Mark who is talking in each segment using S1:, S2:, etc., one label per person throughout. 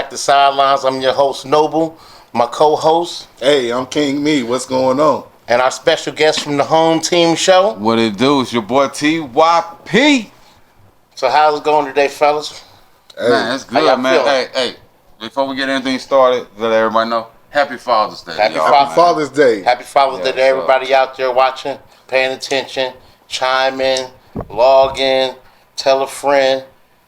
S1: back to Sidelines. I'm your host, Noble. My co-host.
S2: Hey, I'm King Me. What's going on?
S1: And our special guest from the HomeTeam show.
S3: What it do? It's your boy T.Y.P.
S1: So how's it going today, fellas?
S3: Hey. Man, it's good, man. Hey, before we get anything started, let everybody know, Happy Father's Day.
S2: Happy Father's Day.
S1: Happy Father's Day to everybody out there watching, paying attention, chime in, log in, tell a friend.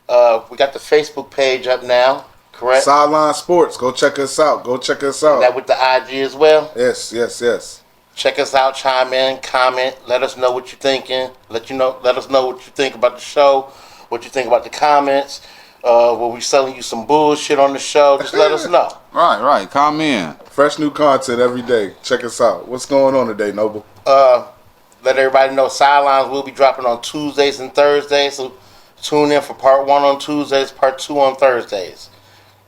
S1: We got the Facebook page up now, correct?
S2: Sideline Sports. Go check us out.
S1: That with the IG as well?
S2: Yes.
S1: Check us out, chime in, comment, let us know what you're thinking. Let us know what you think about the show, what you think about the comments. Were we selling you some bullshit on the show? Just let us know.
S3: Right. Come in.
S2: Fresh new content every day. Check us out. What's going on today, Noble?
S1: Let everybody know Sidelines will be dropping on Tuesdays and Thursdays. So tune in for part 1 on Tuesdays, part 2 on Thursdays.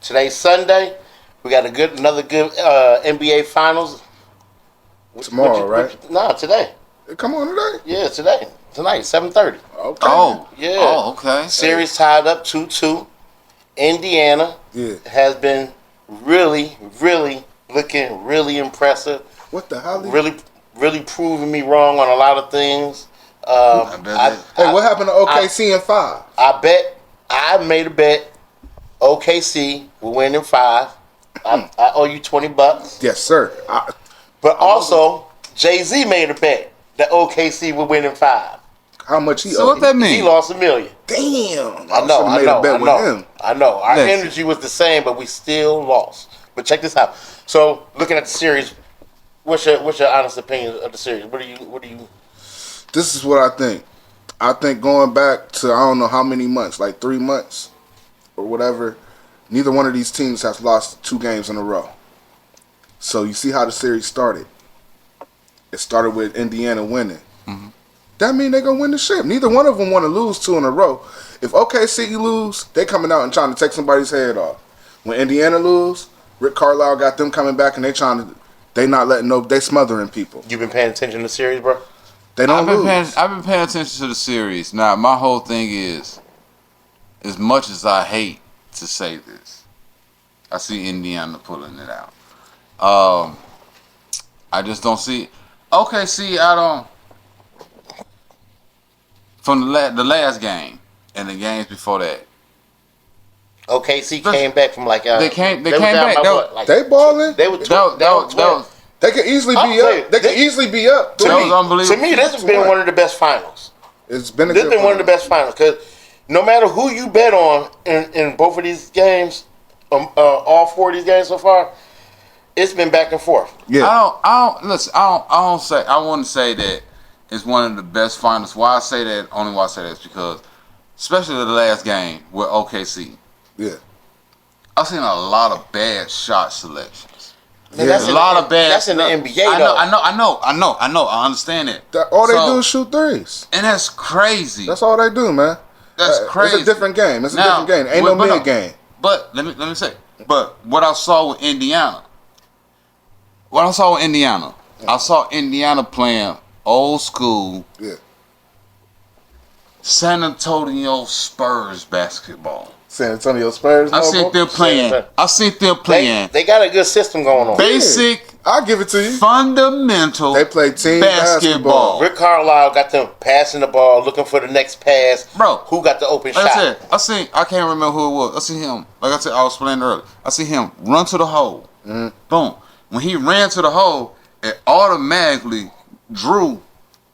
S1: Today's Sunday. We got another good NBA Finals.
S2: Tomorrow, right?
S1: No, today.
S2: Come on today?
S1: Yeah, today. Tonight, 7:30.
S2: Okay.
S3: Oh.
S1: Yeah.
S3: Oh, okay.
S1: Series tied up 2-2. Indiana has been really, really looking really impressive.
S2: What the hell?
S1: Really proving me wrong on a lot of things.
S2: What happened to OKC in 5?
S1: I made a bet. OKC will win in 5. I owe you $20.
S2: Yes, sir.
S1: But also, Jay-Z made a bet that OKC would win in 5.
S2: How much he
S3: So what that mean?
S1: He lost $1 million.
S2: Damn.
S1: I know. I know. Our
S3: Listen.
S1: energy was the same, but we still lost. But check this out. So, looking at the series, what's your honest opinion of the series? What do you?
S2: This is what I think. I think going back to I don't know how many months, like 3 months or whatever, neither one of these teams has lost 2 games in a row. So you see how the series started. It started with Indiana winning.
S3: Mm-hmm.
S2: That means they're going to win the ship. Neither one of them want to lose 2 in a row. If OKC lose, they coming out and trying to take somebody's head off. When Indiana lose, Rick Carlisle got them coming back and they not letting they smothering people.
S1: You been paying attention to the series, bro?
S2: They don't lose.
S3: I've been paying attention to the series. Now, my whole thing is, as much as I hate to say this, I see Indiana pulling it out. I just don't see. Okay, see, I don't. From the last game and the games before that.
S1: OKC came back from like
S3: they came back.
S2: They balling.
S1: They were 12.
S2: They could easily be up. They could easily be up.
S3: That was unbelievable.
S1: To me, this has been one of the best finals.
S2: It's been
S1: one of the best finals because no matter who you bet on in both of these games, all 4 of these games so far, it's been back and forth.
S2: Yeah.
S3: I wouldn't say that it's one of the best finals. Why I say that is because, especially the last game with OKC.
S2: Yeah.
S3: I've seen a lot of bad shot selections.
S1: Yeah. That's in the NBA though.
S3: I know. I understand it.
S2: All they do is shoot threes.
S3: And that's crazy.
S2: That's all they do, man.
S3: That's crazy.
S2: It's a different game. Ain't no mid game.
S3: But let me say. But what I saw with Indiana. I saw Indiana playing old school San Antonio Spurs basketball.
S2: San Antonio Spurs.
S3: I see them playing.
S1: They got a good system going on.
S3: Basic.
S2: I'll give it to you.
S3: Fundamental.
S2: They play team basketball.
S1: Rick Carlisle got them passing the ball, looking for the next pass.
S3: Bro,
S1: who got the open shot?
S3: I can't remember who it was. I see him. Like I said, I was playing earlier. I see him run to the hole.
S2: Mm-hmm.
S3: Boom. When he ran to the hole, it automatically drew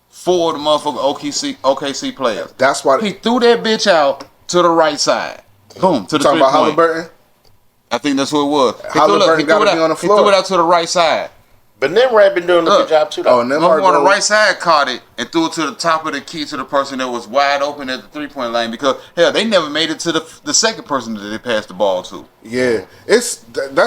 S3: 4 of the motherfucking OKC players.
S2: That's why
S3: he threw that bitch out to the right side. Boom. To the
S2: talking about Halliburton?
S3: I think that's who it was.
S2: Halliburton got to be on the floor.
S3: He threw it out to the right side.
S1: But Nimrod been doing a good job too, though.
S3: Motherfucker on the right side caught it and threw it to the top of the key to the person that was wide open at the 3-point line because, hell, they never made it to the second person that they passed the ball to.
S2: Yeah. That's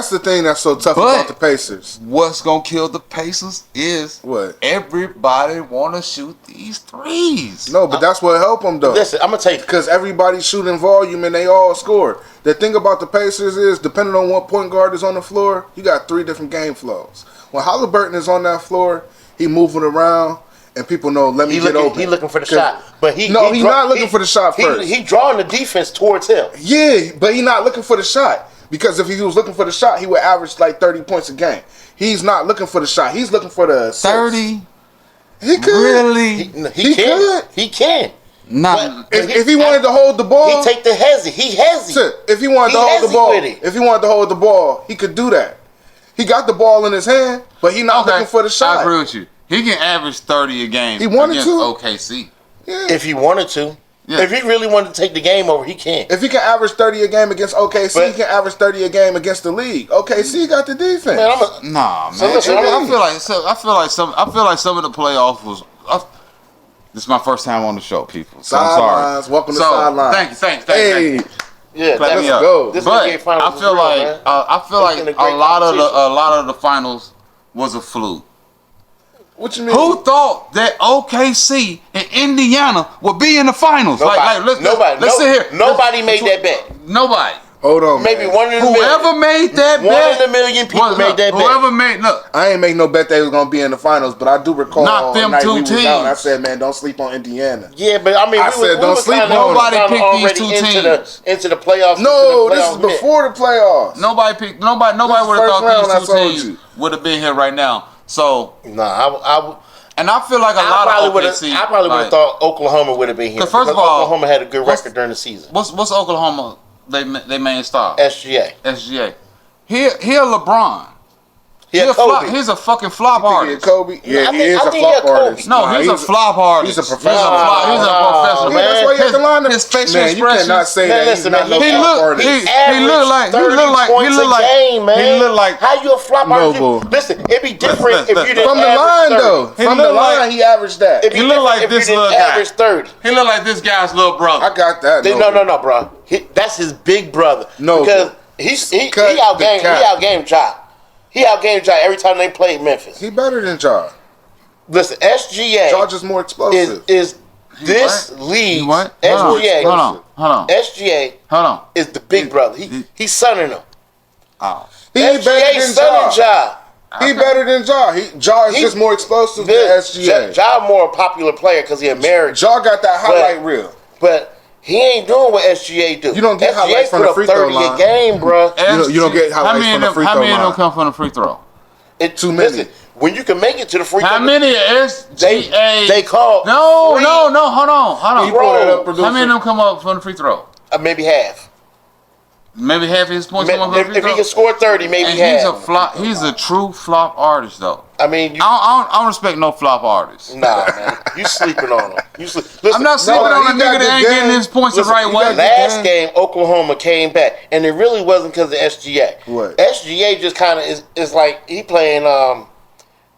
S2: the thing that's so tough about the Pacers.
S3: What's going to kill the Pacers is
S2: what?
S3: Everybody want to shoot these threes.
S2: No, but that's what help them, though.
S1: Listen, I'm going to tell you.
S2: Because everybody's shooting volume and they all score. The thing about the Pacers is, depending on what point guard is on the floor, you got 3 different game flows. When Halliburton is on that floor, he moving around, and people know, let me get open.
S1: He looking for the shot. But he's
S2: not looking for the shot first.
S1: He drawing the defense towards him.
S2: Yeah, but he not looking for the shot. Because if he was looking for the shot, he would average like 30 points a game. He's not looking for the shot. He's looking for the assist.
S3: 30?
S2: He could.
S3: Really?
S1: He can. He can.
S3: Not.
S2: If he wanted to hold the ball,
S1: he take the hezzy. He hezzy.
S2: If he wanted to hold the ball, he could do that. He got the ball in his hand, but he not looking for the shot.
S3: I agree with you. He can average 30 a game.
S2: He wanted
S3: against
S2: to.
S3: OKC.
S2: Yeah.
S1: If he wanted to.
S3: Yeah.
S1: If he really wanted to take the game over, he can.
S2: If he can average 30 a game against OKC, he can average 30 a game against the league. OKC got the defense.
S1: Man,
S3: Nah, man.
S1: So listen,
S3: I feel like some of the playoffs was. This is my first time on the show, people. So I'm
S2: Sidelines.
S3: sorry.
S2: Welcome to Sidelines.
S3: Thank you.
S2: Hey,
S1: Yeah,
S3: Clap
S2: let's
S3: me up.
S2: go.
S1: This
S3: But
S1: NBA finals
S3: I
S1: was
S3: feel
S1: real,
S3: like
S1: man.
S3: a
S1: It's been a great
S3: lot
S1: competition.
S3: of the finals was a fluke.
S2: what you mean?
S3: Who thought that OKC and Indiana would be in the finals? Let's sit here.
S1: Nobody made that bet.
S3: Nobody.
S2: Hold on,
S1: Maybe
S2: man.
S1: one in a
S3: Whoever
S1: million.
S3: made that
S1: One
S3: bet.
S1: in a million people made that bet.
S3: Whoever made look.
S2: I ain't make no bet they was gonna be in the finals, but I do recall
S3: Not them
S2: the night
S3: two
S2: we was
S3: teams.
S2: out, I said, man, don't sleep on Indiana.
S1: Yeah, but I mean,
S2: I said don't sleep on
S3: Nobody picked these two
S1: into the playoffs.
S2: No,
S1: into the
S2: this is
S1: playoff mix.
S2: before the playoffs.
S3: Nobody
S2: This
S3: would have
S2: first round,
S3: thought
S2: I
S3: these
S2: told
S3: two
S2: you.
S3: teams would have been here right now. So,
S1: Nah,
S3: and I feel like a
S1: I
S3: lot
S1: probably
S3: of
S1: would have.
S3: OKC.
S1: I probably would have thought Oklahoma would have been here.
S3: 'Cause first of
S1: because
S3: all,
S1: Oklahoma had a good
S3: what's-
S1: record during the season.
S3: What's Oklahoma? They main star.
S1: SGA.
S3: SGA. He a LeBron.
S1: He a Kobe.
S3: He's a fucking flop
S2: You think he a
S3: artist.
S2: Kobe? Yeah,
S1: I
S2: he
S1: think-
S2: is
S1: I
S2: a
S1: think he a
S2: flop
S1: Kobe.
S2: artist.
S3: No,
S2: Nah,
S3: he's a flop artist.
S2: He's a professional.
S3: He's a professional.
S2: Yeah, that's why you have to line up.
S3: His facial
S2: Man, you
S3: expressions.
S2: cannot say
S1: Man,
S2: that
S1: listen,
S2: he's not
S1: man,
S2: no
S1: he
S2: flop
S3: look-
S2: artist.
S3: he
S1: Average
S3: look like-
S1: 30 points a game, man.
S3: he look like-
S1: How you a flop
S2: No,
S1: artist?
S2: bull.
S1: Listen, it'd be different if you didn't
S2: From the
S1: average
S2: line,
S1: 30.
S2: though.
S3: He
S2: From the
S3: look like-
S2: line, he averaged that.
S1: It'd be
S3: He look
S1: different
S3: like
S1: if
S3: this
S1: you didn't
S3: little guy.
S1: average 30.
S3: He look like this guy's little brother.
S2: I got that.
S1: No, bro. That's his big brother.
S2: No,
S1: because
S2: bro.
S1: he
S2: Cut the
S1: outgamed Ja. He outgamed Ja every time they played Memphis.
S2: He better than Ja.
S1: Listen, SGA
S2: Ja just more explosive.
S1: is this
S3: what?
S1: league.
S3: He what?
S1: SGA.
S3: Hold on.
S1: SGA
S3: Hold on.
S1: is the big brother. He's sonning him.
S3: Oh.
S2: He ain't better
S1: SGA
S2: than
S1: sonning
S2: Ja.
S1: Ja.
S2: He better than Ja. Ja is just more explosive than SGA.
S1: Ja more a popular player because he American.
S2: Ja got that highlight reel.
S1: But he ain't doing what SGA do.
S2: You don't get
S1: SGA
S2: highlights from
S1: put
S2: the
S1: up
S2: free throw
S1: 30
S2: line.
S1: a game, bro.
S2: You don't get highlights from the free
S3: How
S2: throw
S3: many of them
S2: line.
S3: come from the free throw?
S2: Too many.
S1: Listen, when you can make it to the free
S3: How
S1: throw,
S3: many SGA?
S1: they call
S3: No,
S1: free-
S3: hold on.
S2: He pulled it up,
S3: How many of
S2: producer.
S3: them come up from the free throw?
S1: maybe half.
S3: Maybe half of his points come up from the free
S1: If
S3: throw.
S1: he can score 30, maybe
S3: And
S1: half.
S3: he's a true flop artist though.
S1: I mean, you,
S3: I don't respect no flop artists.
S1: nah, man, you sleeping on him. Listen,
S3: I'm not sleeping
S2: no,
S3: on a
S2: he got
S3: nigga that
S2: the
S3: ain't getting
S2: game.
S3: his points
S2: Listen,
S3: the right
S2: he
S3: way.
S2: got the
S1: Last game, Oklahoma came back, and it really wasn't because of SGA.
S2: What?
S1: SGA just kind of is like he playing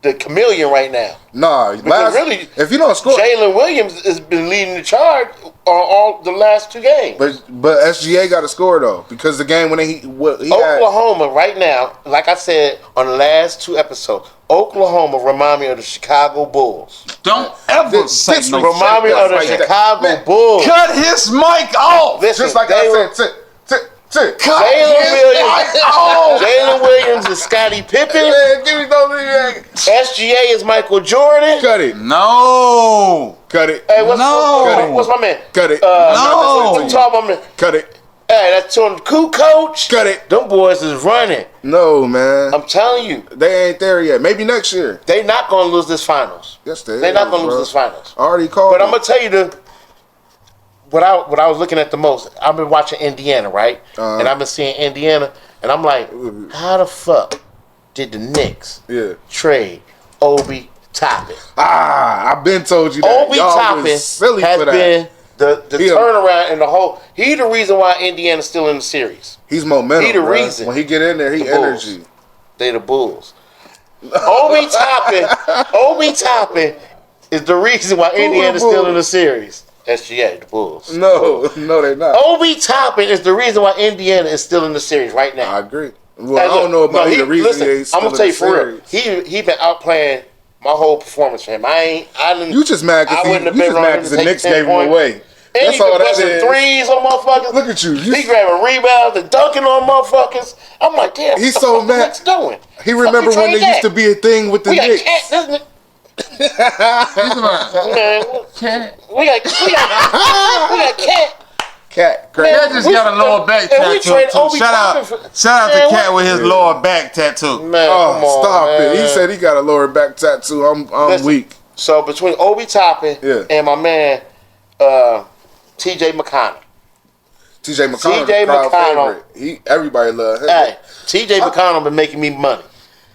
S1: the chameleon right now.
S2: Nah,
S1: really,
S2: if you don't score,
S1: Jalen Williams has been leading the charge on all the last two games.
S2: but SGA got to score though because the game when he had,
S1: Oklahoma right now, like I said on the last two episodes, Oklahoma remind me of the Chicago Bulls.
S3: Don't ever say
S2: this
S3: no.
S1: Remind me of the
S2: Like that.
S1: Chicago
S2: Man,
S1: Bulls.
S3: Cut his mic off.
S1: Listen,
S2: just like
S1: they
S2: I
S1: were-
S2: said,
S3: Cut
S1: Jalen
S3: his
S1: Williams,
S3: mic off.
S1: Jalen Williams is Scottie Pippen.
S2: Man, give me those.
S1: SGA is Michael Jordan.
S2: Cut it,
S3: No.
S2: cut it,
S1: Hey,
S3: No.
S1: what's my man?
S2: cut it,
S3: No.
S1: What's my man?
S2: cut it,
S1: Hey, that's Tony Cool coach.
S2: cut it.
S1: Them boys is running.
S2: No, man,
S1: I'm telling you,
S2: they ain't there yet. Maybe next year.
S1: they not gonna lose this finals.
S2: Yes,
S1: They're not gonna
S2: bro.
S1: lose this finals.
S2: I already called.
S1: But I'm
S2: it.
S1: gonna tell you what I was looking at the most. I've been watching Indiana, right? And I've been seeing Indiana, and I'm like, how the fuck did the Knicks trade Obi Toppin?
S2: I've been told you that.
S1: Obi
S2: Y'all
S1: Toppin
S2: was silly
S1: has
S2: for that.
S1: been the
S2: He a-
S1: turnaround in the whole. He the reason why Indiana's still in the series.
S2: He's momentum.
S1: He the
S2: bruh.
S1: reason.
S2: When he get in there, he
S1: The Bulls.
S2: energy.
S1: They the Bulls. Obi Toppin is the reason why Indiana's
S2: Bulls?
S1: still in the series. SGA, the Bulls.
S2: No, they're not.
S1: Obi Toppin is the reason why Indiana is still in the series right now.
S2: I agree. Well, I don't know about the reason he's still
S1: I'm gonna tell
S2: in
S1: you
S2: the
S1: for real.
S2: series.
S1: He been outplaying my whole performance for him. I didn't.
S2: You just mad
S1: I wouldn't have
S2: because
S1: been wrong to
S2: the
S1: take
S2: Knicks
S1: 10
S2: gave him
S1: points.
S2: away.
S1: And
S2: That's
S1: he
S2: all
S1: been
S2: that
S1: busting
S2: is.
S1: threes on motherfuckers.
S2: Look at you.
S1: He grabbing rebounds and dunking on motherfuckers. I'm like, damn.
S2: He's
S1: what
S2: so
S1: the fuck the
S2: mad.
S1: Knicks doing?
S2: He remember when there used to be a thing with the
S1: We got
S2: Knicks.
S1: cat. Man,
S3: Cat.
S1: we got cat.
S2: Cat,
S1: Man,
S3: Cat just got a lower back
S1: and we
S3: tattoo.
S1: trade
S3: Too.
S1: Obi Toppin
S3: Shout out
S1: Man,
S3: to Cat
S1: what-
S3: with his lower back tattoo.
S1: Man,
S2: Oh,
S1: come on,
S2: stop
S1: man.
S2: it. He said he got a lower back tattoo. I'm
S1: Listen,
S2: weak.
S1: So between Obi Toppin
S2: Yeah.
S1: and my man T.J. McConnell.
S2: T.J. McConnell,
S1: T.J.
S2: the crowd
S1: McConnell.
S2: favorite. Everybody love him.
S1: Hey, T.J. McConnell been making me money.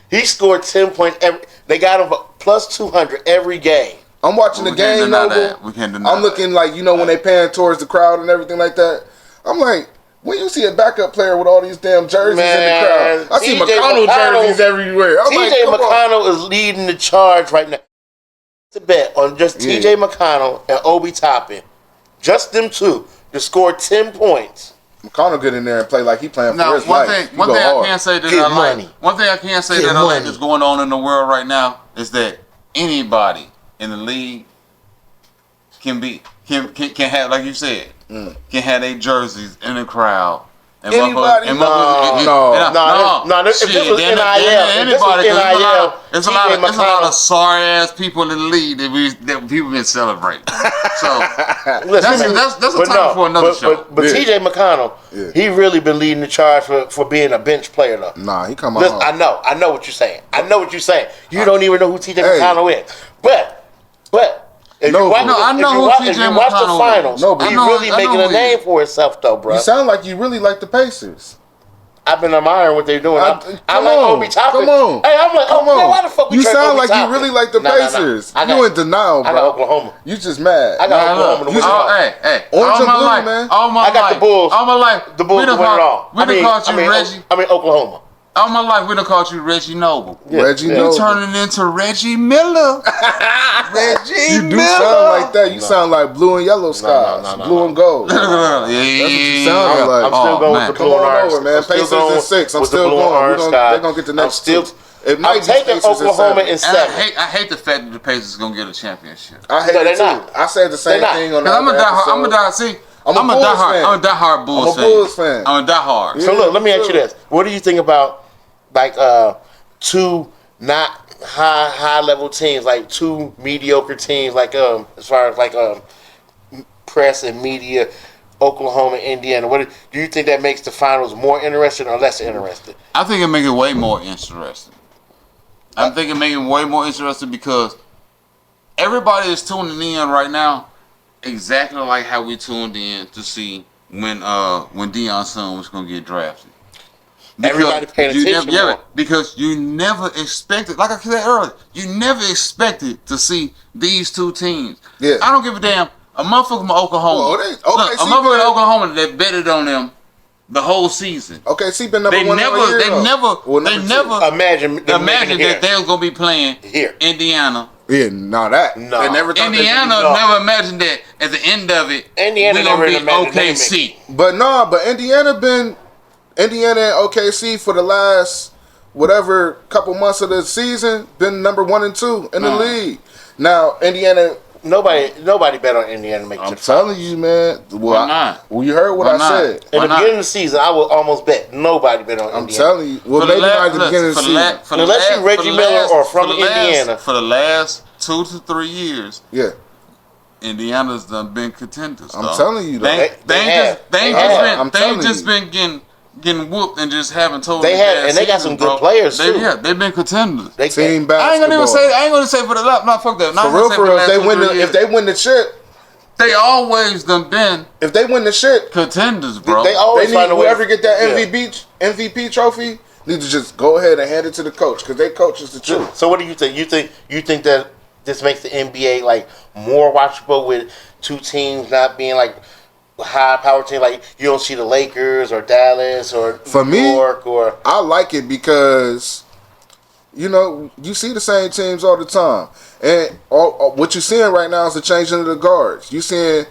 S1: He scored 10 points every. They got him plus 200 every game.
S2: I'm watching the
S3: We can't
S2: game,
S3: deny
S2: Noble.
S3: that. We can't deny
S2: I'm looking like, when they pan towards the crowd and everything like that. I'm like, when you see a backup player with all these damn jerseys in
S1: Man,
S2: the crowd, I see
S1: T.J.
S2: McConnell jerseys everywhere. I'm like,
S1: T.J.
S2: come on.
S1: McConnell is leading the charge right now. To bet on just
S2: Yeah.
S1: T.J. McConnell and Obi Toppin, just them two, to score 10 points.
S2: McConnell get in there and play like he playing for
S3: Now,
S2: his
S3: one
S2: life.
S3: thing I can say that
S1: Get
S3: I like.
S1: money.
S3: One thing I can say
S1: Get
S3: that I like
S1: money.
S3: that's going on in the world right now is that anybody in the league can have, like you said, can have their jerseys in the crowd. And
S2: Anybody?
S3: motherfuckers- and
S2: No.
S3: motherfuckers-
S1: If this was
S3: then
S1: NIL,
S3: anybody,
S1: if this was NIL,
S3: it's a lot
S1: TJ
S3: of sorry ass people in the league that people been celebrating. So
S1: Listen,
S3: that's a topic for another show.
S1: But
S2: Yeah.
S1: T.J. McConnell,
S2: Yeah.
S1: he really been leading the charge for being a bench player though.
S2: Nah, he come out.
S1: Listen, I know what you're saying. I know what you're saying. You don't even know who T.J.
S2: Hey.
S1: McConnell is. But if
S2: No,
S1: you watch,
S3: no, I know who
S1: if
S3: T.J.
S1: you watch the
S3: McConnell is.
S1: finals,
S2: No, but
S1: he
S3: I know-
S1: really
S3: I know
S1: making
S3: who
S1: a
S3: he
S1: name
S3: is.
S1: for himself though, bro.
S2: You sound like you really like the Pacers.
S1: I've been admiring what they're doing. I
S2: Come
S1: like
S2: on,
S1: Obi Toppin.
S2: come on.
S1: Hey, I'm like,
S2: Come
S1: man,
S2: on.
S1: why the fuck we
S2: You
S1: trade
S2: sound
S1: Obi
S2: like
S1: Toppin?
S2: you really like the
S1: Nah.
S2: Pacers.
S1: I
S2: You
S1: got-
S2: in denial, bro.
S1: I got Oklahoma.
S2: You just mad.
S1: I got
S3: Nah,
S1: Oklahoma
S3: look,
S1: to win it all.
S3: hey,
S2: Orange
S3: all
S2: and
S3: my
S2: blue,
S3: life,
S2: man.
S3: all my
S1: I got
S3: life,
S1: the Bulls.
S3: all my life,
S1: The Bulls
S3: we done
S1: to win it all.
S3: called, we done called you Reggie.
S1: Oklahoma.
S3: All my life, we done called you Reggie Noble.
S1: Yeah.
S2: Reggie
S1: Yeah.
S3: You
S2: Noble.
S3: turning into Reggie Miller. Reggie
S2: You do
S3: Miller.
S2: sound like that. You sound like blue and yellow skies,
S1: no,
S2: blue and gold.
S3: Yeah,
S2: That's what you sound like.
S1: I'm still going with the
S2: Come
S1: blue and
S2: on
S1: orange.
S2: over, man.
S1: I'm still
S2: Pacers
S1: going
S2: in 6. I'm
S1: with the
S2: still
S1: blue and
S2: going.
S1: orange sky.
S2: They're gonna get the next
S1: I'm still.
S2: two. It
S1: I'm
S2: might be
S1: taking
S2: Pacers in
S1: Oklahoma
S2: 7.
S1: in
S3: And
S1: 7.
S3: I hate the fact that the Pacers gonna get a championship.
S2: I hate
S1: No,
S2: it
S1: they're
S2: too.
S1: not.
S2: I said the same
S1: They're not.
S2: thing on
S3: Cause
S2: that
S3: I'm a
S2: episode.
S3: diehard Bulls fan.
S2: Bulls fan.
S3: I'm a diehard.
S1: So look, let me ask you
S2: Yeah.
S1: this: what do you think about like two not high level teams, like two mediocre teams, like as far as like press and media, Oklahoma, Indiana? What do you think that makes the finals more interesting or less interesting?
S3: I think it make it way more interesting. I think it make it way more interesting because everybody is tuning in right now, exactly like how we tuned in to see when Deion Sanders was gonna get drafted.
S1: Everybody paying attention more.
S3: Because you never expected, like I said earlier, you never expected to see these two teams.
S2: Yeah.
S3: I don't give a damn. A motherfucker from Oklahoma.
S2: Well,
S3: Look, a motherfucker in Oklahoma that betted on them the whole season.
S2: Okay, see, been number
S3: They
S2: one
S3: never,
S2: all year,
S3: they
S2: though.
S3: never,
S2: Well,
S3: they
S2: number
S3: never
S2: two.
S1: Imagine
S3: that they was gonna be playing
S1: Here.
S3: Indiana.
S2: Yeah, no, that.
S1: No.
S2: They never thought
S3: Indiana
S1: No.
S3: never imagined that at the end of it,
S1: Indiana
S3: we gonna
S1: never
S3: be
S1: imagined they
S3: OKC.
S2: But Indiana and OKC for the last whatever couple months of the season been number 1 and 2 in the league. Now Indiana,
S1: Nobody bet on Indiana to make
S2: I'm
S1: it to the
S2: telling you, man. Well,
S3: Why not?
S2: Well, you heard what
S3: Why
S2: I
S3: not?
S2: said.
S1: In
S3: Why
S1: the
S3: not?
S1: beginning of the season, I would almost bet nobody bet on
S2: I'm
S1: Indiana.
S2: telling you. Well, maybe not at the beginning of the season.
S1: Unless you Reggie Miller or from Indiana.
S3: For the last 2 to 3 years,
S2: Yeah,
S3: Indiana's done been contenders.
S2: I'm
S3: though.
S2: telling you, though.
S1: They have. I'm
S3: They ain't
S2: telling
S3: just
S2: you.
S3: been getting whooped and just having total.
S1: They have,
S3: bad
S1: and they got some
S3: seasons,
S1: good
S3: bro.
S1: players, too.
S3: Yeah, they've been contenders.
S1: They
S2: Team
S1: can't.
S3: I ain't gonna even
S2: basketball.
S3: say. I ain't gonna say for the last. Not fuck that. Not
S2: For
S3: gonna
S2: real,
S3: say
S2: for real.
S3: the
S2: If they
S3: last
S2: win
S3: 2-3
S2: the,
S3: years.
S2: if they win the chip,
S3: They always done been
S2: if they win the shit,
S3: contenders, bro.
S1: They always
S2: they
S1: find
S2: need
S1: a way.
S2: whoever get that
S1: Yeah.
S2: MVP trophy need to just go ahead and hand it to the coach because they coach is the truth.
S1: So what do you think? You think that this makes the NBA like more watchable with two teams not being like high power team? Like you don't see the Lakers or Dallas or
S2: For
S1: New
S2: me,
S1: York or
S2: I like it because, you see the same teams all the time. And what you're seeing right now is the changing of the guards. You're seeing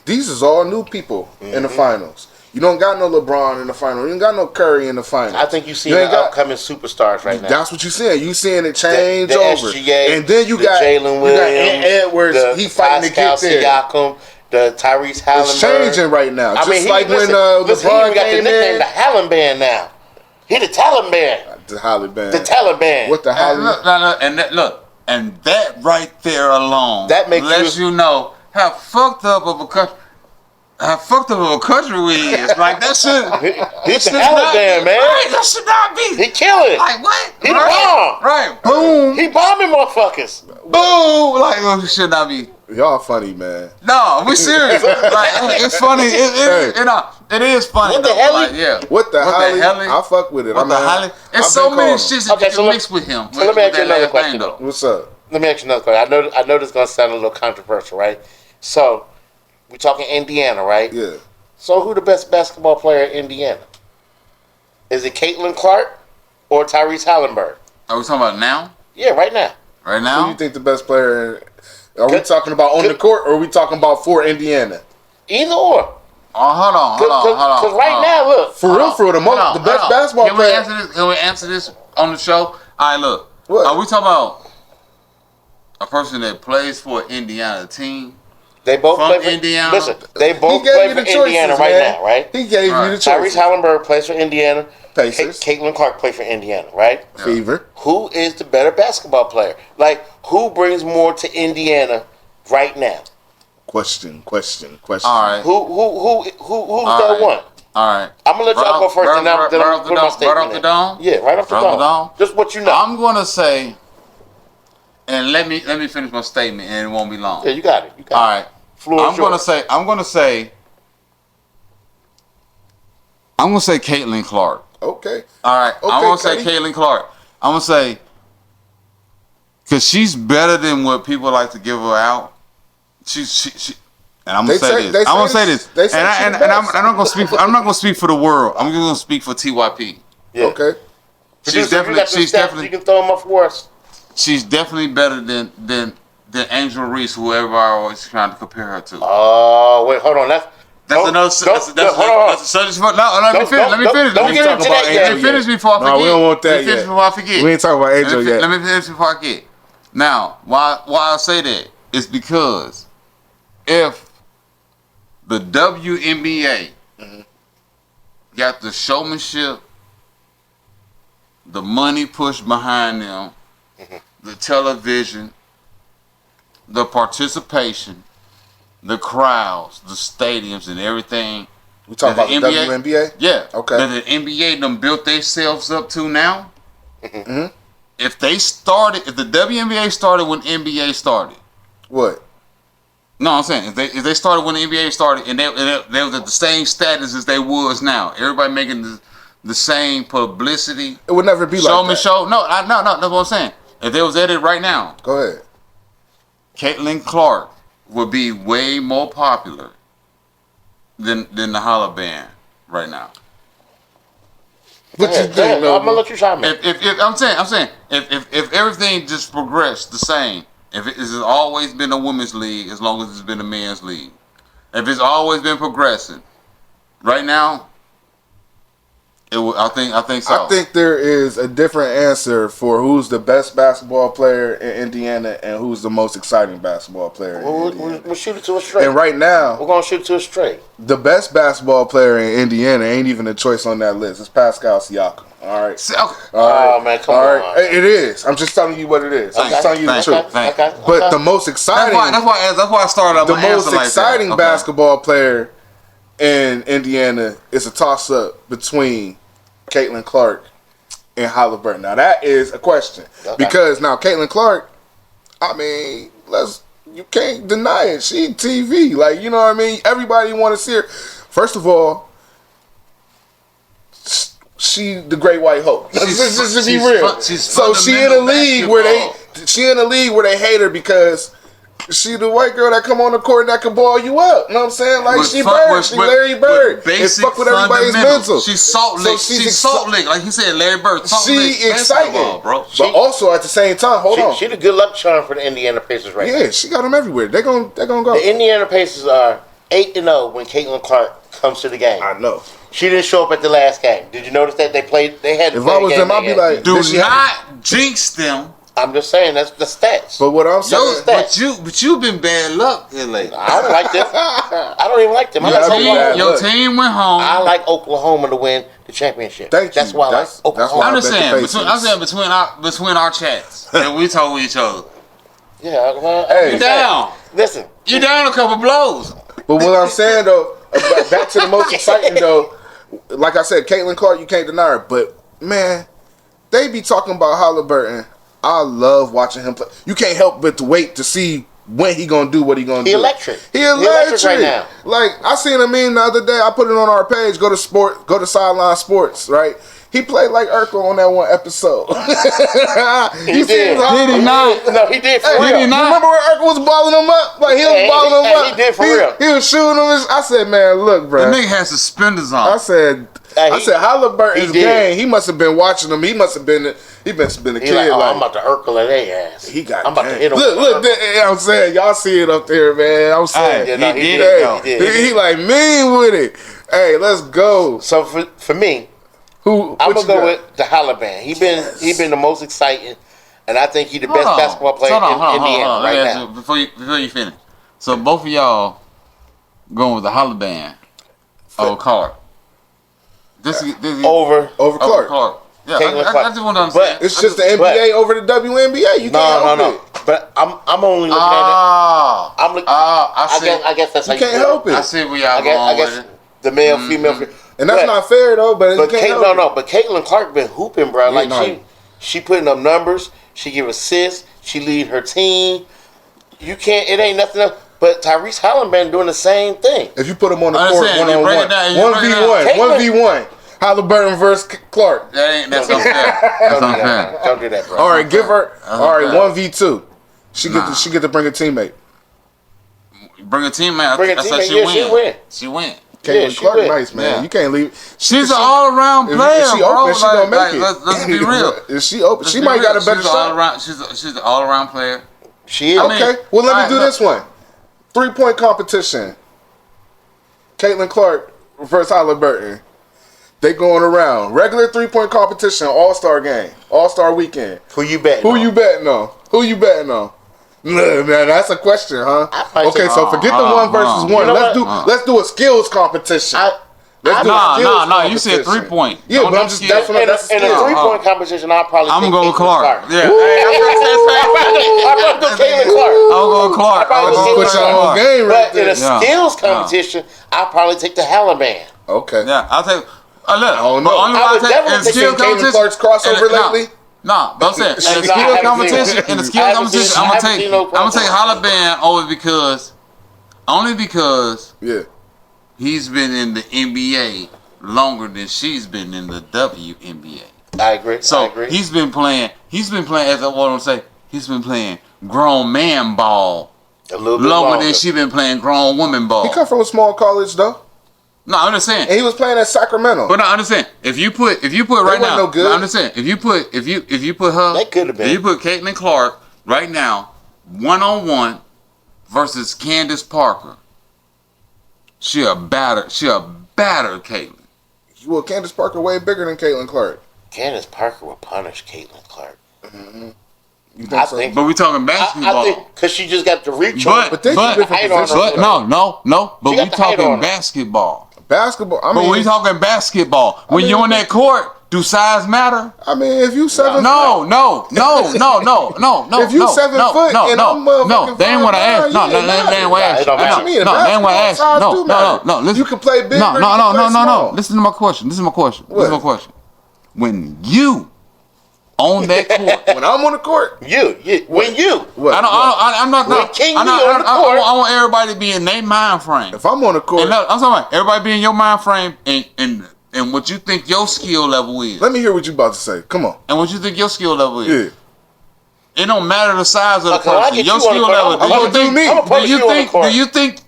S2: these is all new people in the finals. You don't got no LeBron in the final. You ain't got no Curry in the finals.
S1: I think you see
S2: You
S1: the
S2: ain't got-
S1: upcoming superstars right now.
S2: That's what you're seeing. You seeing it change
S1: the
S2: over.
S1: SGA,
S2: And then you
S1: the
S2: got
S1: Jalen
S2: you got
S1: Williams,
S2: Edwards.
S1: the
S2: He fighting to
S1: Pascal
S2: get there.
S1: Siakam, the Tyrese Halliburton.
S2: It's changing right now. Just like when
S1: listen, he
S2: LeBron
S1: even got the
S2: came
S1: nickname
S2: in.
S1: the Taliban now. He the Taliban.
S2: The Holly Band.
S1: The Taliban.
S2: What the
S3: And
S2: Holly?
S3: look, and that right there alone
S1: That makes
S3: lets you know how fucked up of a country. how fucked up of a country we is. Like that shit.
S1: He's the Taliban, man.
S3: Right, that should not be.
S1: He killing.
S3: Like what?
S1: He
S3: right,
S1: bomb.
S3: right. Boom.
S1: He bombing motherfuckers.
S3: Boom. Like oh, should not be.
S2: Y'all funny, man.
S3: No, we serious. Like it's funny. It is funny.
S1: What the
S3: though.
S1: hell?
S3: Like, yeah.
S2: What the hell? I fuck with it.
S3: What the hell? It's so many shits that you can mix with him.
S1: So let me ask you another question though.
S2: What's up?
S1: Let me ask you another question. I know this is gonna sound a little controversial, right? So we're talking Indiana, right?
S2: Yeah.
S1: So who the best basketball player in Indiana? Is it Caitlin Clark or Tyrese Halliburton?
S3: Are we talking about now?
S1: Yeah, right now.
S3: Right
S2: Who
S3: now?
S2: do you think the best player? Are we talking about on the court, or are we talking about for Indiana?
S1: Either or.
S3: Oh, hold on.
S1: Because right now, look.
S2: For real, the best basketball player.
S3: Can we answer this on the show? All right, look.
S2: What?
S3: Are we talking about a person that plays for an Indiana team?
S1: They both
S3: From
S1: play for
S3: Indiana.
S1: Listen, they
S2: He
S1: both
S2: gave
S1: play
S2: you
S1: for
S2: the choices,
S1: Indiana right
S2: man.
S1: now, right?
S2: He gave you the
S1: Tyrese
S2: choices.
S1: Halliburton plays for Indiana.
S2: Pacers.
S1: Caitlin Clark plays for Indiana, right?
S2: Fever.
S1: Who is the better basketball player? Like, who brings more to Indiana right now?
S2: Question.
S3: All right.
S1: Who's
S3: All
S1: that
S3: right.
S1: one?
S3: All right.
S1: I'm gonna let y'all go first, and then I'm gonna put my statement
S3: Right off the
S1: in.
S3: dome?
S1: Yeah, right off the dome. Just what you know.
S3: I'm gonna say, and let me finish my statement, and it won't be long.
S1: Yeah, you got it.
S3: All right.
S1: Floor
S3: I'm gonna say Caitlin Clark.
S2: Okay.
S3: All right. I'm gonna say
S2: Cuddy.
S3: Caitlin Clark. I'm gonna say because she's better than what people like to give her out. She and I'm gonna say this. I'm gonna say this. And I'm gonna speak. I'm not gonna speak for the world. I'm gonna speak for T.Y.P.
S1: Yeah.
S2: Okay.
S3: She's definitely.
S1: You can throw them up for us.
S3: She's definitely better than Angel Reese, whoever I always trying to compare her to.
S1: Oh, wait, hold on. That's
S3: another subject. Let me finish.
S1: Don't get into that yet.
S3: Let me finish before I forget.
S2: No, we don't want that
S3: Let me finish
S2: yet.
S3: before I forget.
S2: We ain't talking about Angel yet.
S3: Let me finish before I forget. Now, why I say that is because if the WNBA got the showmanship, the money pushed behind them, the television, the participation, the crowds, the stadiums, and everything.
S2: We talking about the WNBA?
S3: Yeah.
S2: Okay.
S3: That the NBA done built themselves up to now.
S2: Mm-hmm.
S3: If the WNBA started when NBA started.
S2: What?
S3: No, I'm saying if they started when the NBA started and they was at the same status as they was now. Everybody making the same publicity.
S2: It would never be like that.
S3: Show. No, that's what I'm saying. If they was at it right now,
S2: Go ahead.
S3: Caitlin Clark would be way more popular than the Holla Band right now.
S2: What you think,
S1: I'm gonna let you chime in.
S3: If I'm saying if everything just progressed the same, if it's always been a women's league as long as it's been a men's league, if it's always been progressing, right now, I think so.
S2: I think there is a different answer for who's the best basketball player in Indiana and who's the most exciting basketball player in Indiana.
S1: We'll shoot it to a straight.
S2: And right now,
S1: we're gonna shoot it to a straight.
S2: the best basketball player in Indiana ain't even a choice on that list. It's Pascal Siakam. All right.
S1: Oh man, come on.
S2: It is. I'm just telling you what it is. I'm just telling you the truth. But the most exciting,
S3: that's why I started.
S2: the most exciting basketball player in Indiana is a toss up between Caitlin Clark and Halliburton. Now that is a question because now Caitlin Clark, I mean, you can't deny it. She TV, like, you know what I mean. Everybody want to see her. First of all, she the Great White Hope. Just to be real. So she in a league where they hate her because she the white girl that come on the court and that can ball you up. You know what I'm saying? Like she Larry Bird. And fuck with everybody's mental.
S3: She's Salt Lake. She's Salt Lake. Like he said, Larry Bird.
S2: She exciting,
S3: bro.
S2: But also at the same time, hold on.
S1: She the good luck charm for the Indiana Pacers right now.
S2: Yeah, she got them everywhere. They're gonna go.
S1: The Indiana Pacers are 8-0 when Caitlin Clark comes to the game.
S2: I know.
S1: She didn't show up at the last game. Did you notice that they played? They had.
S2: If I was them, I'd be like,
S3: do not jinx them.
S1: I'm just saying that's the stats.
S2: But what I'm saying,
S3: but you've been bad luck lately.
S1: I don't like them. I don't even like them.
S3: Your team went home.
S1: I like Oklahoma to win the championship.
S2: Thank you.
S1: That's why I like Oklahoma.
S3: I understand. Between our chats, and we told each other.
S1: Yeah, well,
S2: hey,
S3: you down?
S1: Listen,
S3: you down a couple blows.
S2: But what I'm saying though, back to the most exciting though. Like I said, Caitlin Clark, you can't deny her. But man, they be talking about Halliburton. I love watching him play. You can't help but to wait to see when he gonna do what he gonna do.
S1: He electric
S2: right
S1: now.
S2: Like I seen a meme the other day. I put it on our page. Go to Sideline Sports. Right. He played like Urkel on that one episode.
S1: He did.
S3: Did he not?
S1: No, he did for real.
S3: Did he not?
S2: Remember when Urkel was balling him up? Like he was balling him up.
S1: He did for real.
S2: He was shooting him. I said, man, look, bro.
S3: The nigga had suspenders on.
S2: I said Halliburton's game. He must have been watching them. He must have been. He must have been a kid.
S1: Like, I'm about to Urkel at their ass.
S2: I'm
S1: about to hit him.
S2: Look. I'm saying, y'all see it up there, man. I'm saying,
S1: he did.
S2: He like mean with it. Hey, let's go.
S1: So for me, I'm gonna go with the Halliburton. He been the most exciting, and I think he's the best basketball player in Indiana right now.
S3: Before you finish, so both of y'all going with the Halliburton over Clark. This
S1: over
S3: Clark. Yeah, I just want to understand.
S2: But it's just the NBA over the WNBA. You can't help it.
S1: But I'm only looking at it. I'm looking. I guess that's how you
S2: can't help it.
S3: I see where y'all going with it.
S1: The male, female,
S2: and that's not fair though. But
S1: Caitlin Clark been hooping, bro. Like she putting up numbers. She give assists. She lead her team. You can't. It ain't nothing else. But Tyrese Halliburton doing the same thing.
S2: If you put him on the court 1v1, Halliburton versus Clark.
S3: That's unfair. That's unfair.
S1: Don't do that, bro.
S2: All right, give her. All right, 1v2. She get to bring a teammate.
S3: Bring a teammate. She win.
S2: Caitlin Clark, nice man. Yeah. You can't leave.
S3: She's an all-around player,
S2: if she
S3: bro.
S2: Open, she gonna make it.
S3: Let's be real.
S2: If she open, she might got a better shot.
S3: She's an all-around player.
S1: She is.
S2: Okay. Well, let me do this one. 3-point competition. Caitlin Clark versus Halliburton. They going around. Regular 3-point competition. All-star game. All-star weekend.
S1: Who you betting on?
S2: Man, that's a question, huh? Okay, so forget the 1 versus 1. Let's do a skills competition.
S3: No. You said 3-point.
S2: Yeah, but I'm just that's what
S1: in a 3-point competition. I'll probably.
S3: I'm gonna go with Clark. Yeah.
S1: I'm gonna go Caitlin Clark.
S3: I'll go with Clark.
S2: Put your own game right
S1: there. But in a skills competition, I'll probably take the Halliburton.
S2: Okay.
S3: Yeah, I'll take. Look,
S2: I don't know.
S1: I would definitely take
S2: Caitlin Clark's crossover lately.
S3: No, but I'm saying in the skill competition, I'm gonna take Halliburton only because he's been in the NBA longer than she's been in the WNBA.
S1: I agree.
S3: So he's been playing as I want to say, he's been playing grown man ball
S1: a little bit
S3: longer than she been playing grown woman ball.
S2: He come from a small college though.
S3: No, I'm just saying.
S2: And he was playing at Sacramento.
S3: But I understand. If you put right now,
S2: no good.
S3: I understand. If you put her,
S1: that could have been.
S3: If you put Caitlin Clark right now, 1-on-1 versus Candace Parker, she'll batter Caitlin.
S2: Well, Candace Parker way bigger than Caitlin Clark.
S1: Candace Parker will punish Caitlin Clark.
S2: Mm-hmm.
S1: I think,
S3: but we talking basketball.
S1: I think because she just got the reach on.
S3: But no. But we talking basketball.
S2: Basketball. I mean,
S3: but we talking basketball. When you're on that court, do size matter?
S2: I mean, if you 7
S3: No.
S2: If you 7 foot and I'm
S3: no, they ain't what I asked. No, they ain't what I asked.
S2: What you mean?
S3: No, they ain't what I asked. No. Listen,
S2: you can play big.
S3: No. Listen to my question. When you on that court,
S2: when I'm on the court,
S1: when you.
S2: What?
S3: I'm not.
S1: When King on the court,
S3: I want everybody to be in their mind frame.
S2: If I'm on the court,
S3: I'm talking about everybody be in your mind frame and what you think your skill level is.
S2: Let me hear what you about to say. Come on.
S3: And what you think your skill level is.
S2: Yeah.
S3: It don't matter the size of the person. Your skill level. Do you think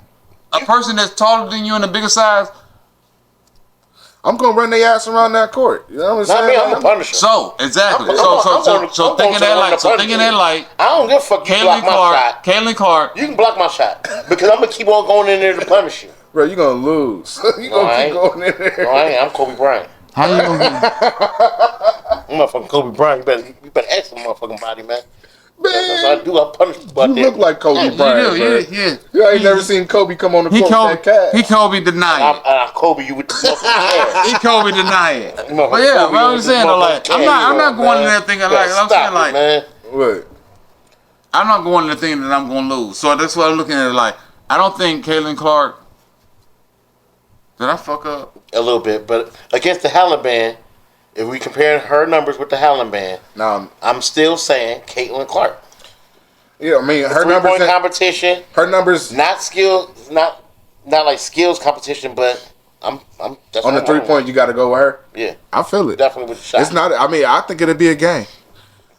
S3: a person that's taller than you and a bigger size?
S2: I'm gonna run their ass around that court. You know what I'm saying?
S1: Not me, I'm a punisher.
S3: So exactly. So thinking that like
S1: I don't give a fuck. You block my shot.
S3: Caitlin Clark.
S1: You can block my shot because I'm gonna keep on going in there to punish you.
S2: Bro, you gonna lose. You gonna keep going in there.
S1: No, I ain't. I'm Kobe Bryant.
S3: How you gonna get?
S1: I'm motherfucking Kobe Bryant. You better ask the motherfucking body, man. That's what I do. I punish the butt.
S2: You look like Kobe Bryant.
S3: Yeah.
S2: You ain't never seen Kobe come on the court with that cat.
S3: He Kobe denied it.
S1: I'm Kobe you with the motherfucking hair.
S3: He Kobe denied it. But yeah, what I'm saying though, like I'm not going in there thinking like I'm saying like
S2: what?
S3: I'm not going in there thinking that I'm gonna lose. So that's why I'm looking at it like I don't think Caitlin Clark Did I fuck up?
S1: A little bit, but against the Howland Band, if we compare her numbers with the Howland Band, I'm still saying Caitlin Clark.
S2: Yeah, I mean her numbers.
S1: Three-point competition.
S2: Her numbers,
S1: not skill, not like skills competition, but I'm that's
S2: on the 3-point. You got to go with her.
S1: Yeah,
S2: I feel it.
S1: Definitely with the shot.
S2: It's not. I mean, I think it'll be a game.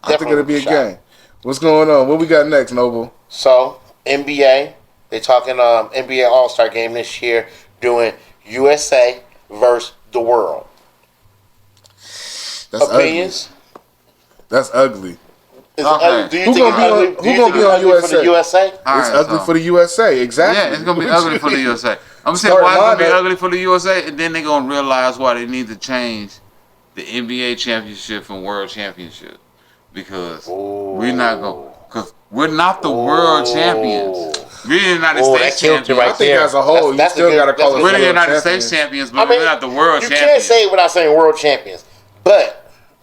S2: I think it'll be a game. What's going on? What we got next, Noble?
S1: So NBA, they talking NBA All-Star game this year, doing USA versus the world.
S2: That's
S1: opinions.
S2: Ugly. That's ugly.
S1: Okay. Do you
S2: who
S1: think
S2: gonna be on USA?
S1: For the USA?
S2: It's ugly for the USA. Exactly.
S3: Yeah, it's gonna be ugly for the USA. I'm saying why it's gonna be ugly for the USA, and then they're gonna realize why they need to change the NBA championship from World Championship, because we're not the world champions. We're the United States champions.
S2: Right, I think as a whole, you still got to call it.
S3: We're the United States champions, but we're not the world champions.
S1: You can't say it without saying world champions, but.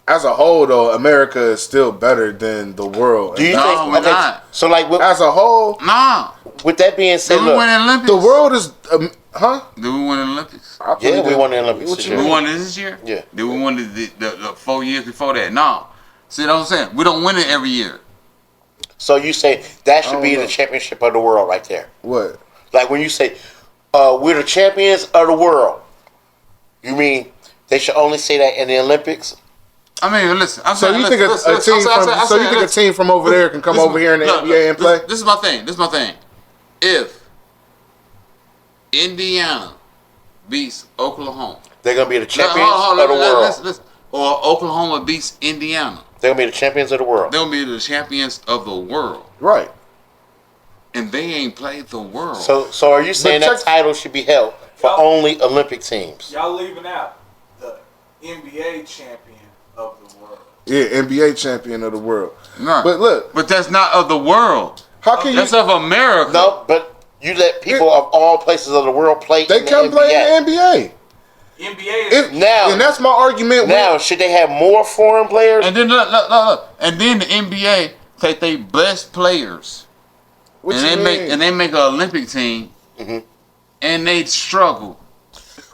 S2: As a whole, though, America is still better than the world.
S1: Do you think?
S3: We're not.
S1: So, like,
S2: as a whole,
S3: nah.
S1: With that being said,
S3: did we win the Olympics?
S2: The world is, huh?
S3: Did we win the Olympics?
S1: Yeah, we won the Olympics.
S3: This year. We won this year.
S1: Yeah.
S3: Did we win the 4 years before that? No. See what I'm saying? We don't win it every year.
S1: So you say that should be the championship of the world, right there?
S2: What?
S1: Like when you say we're the champions of the world, you mean they should only say that in the Olympics?
S3: I mean, listen.
S2: So you think a team from over there can come over here in the NBA and play?
S3: This is my thing. If Indiana beats Oklahoma,
S1: they're gonna be the champions of the world.
S3: Or Oklahoma beats Indiana,
S1: they're gonna be the champions of the world.
S3: They're gonna be the champions of the world,
S2: right?
S3: And they ain't played the world.
S1: So are you saying that title should be held for only Olympic teams?
S4: Y'all leaving out the NBA champion of the world.
S2: Yeah, NBA champion of the world.
S3: No,
S2: but look,
S3: but that's not of the world.
S2: How can
S3: that's of America?
S1: No, but you let people of all places of the world play.
S2: They can play in the NBA.
S4: NBA is
S1: now,
S2: and that's my argument.
S1: Now, should they have more foreign players?
S3: And then look. And then the NBA take their best players, and they make an Olympic team, and they struggle.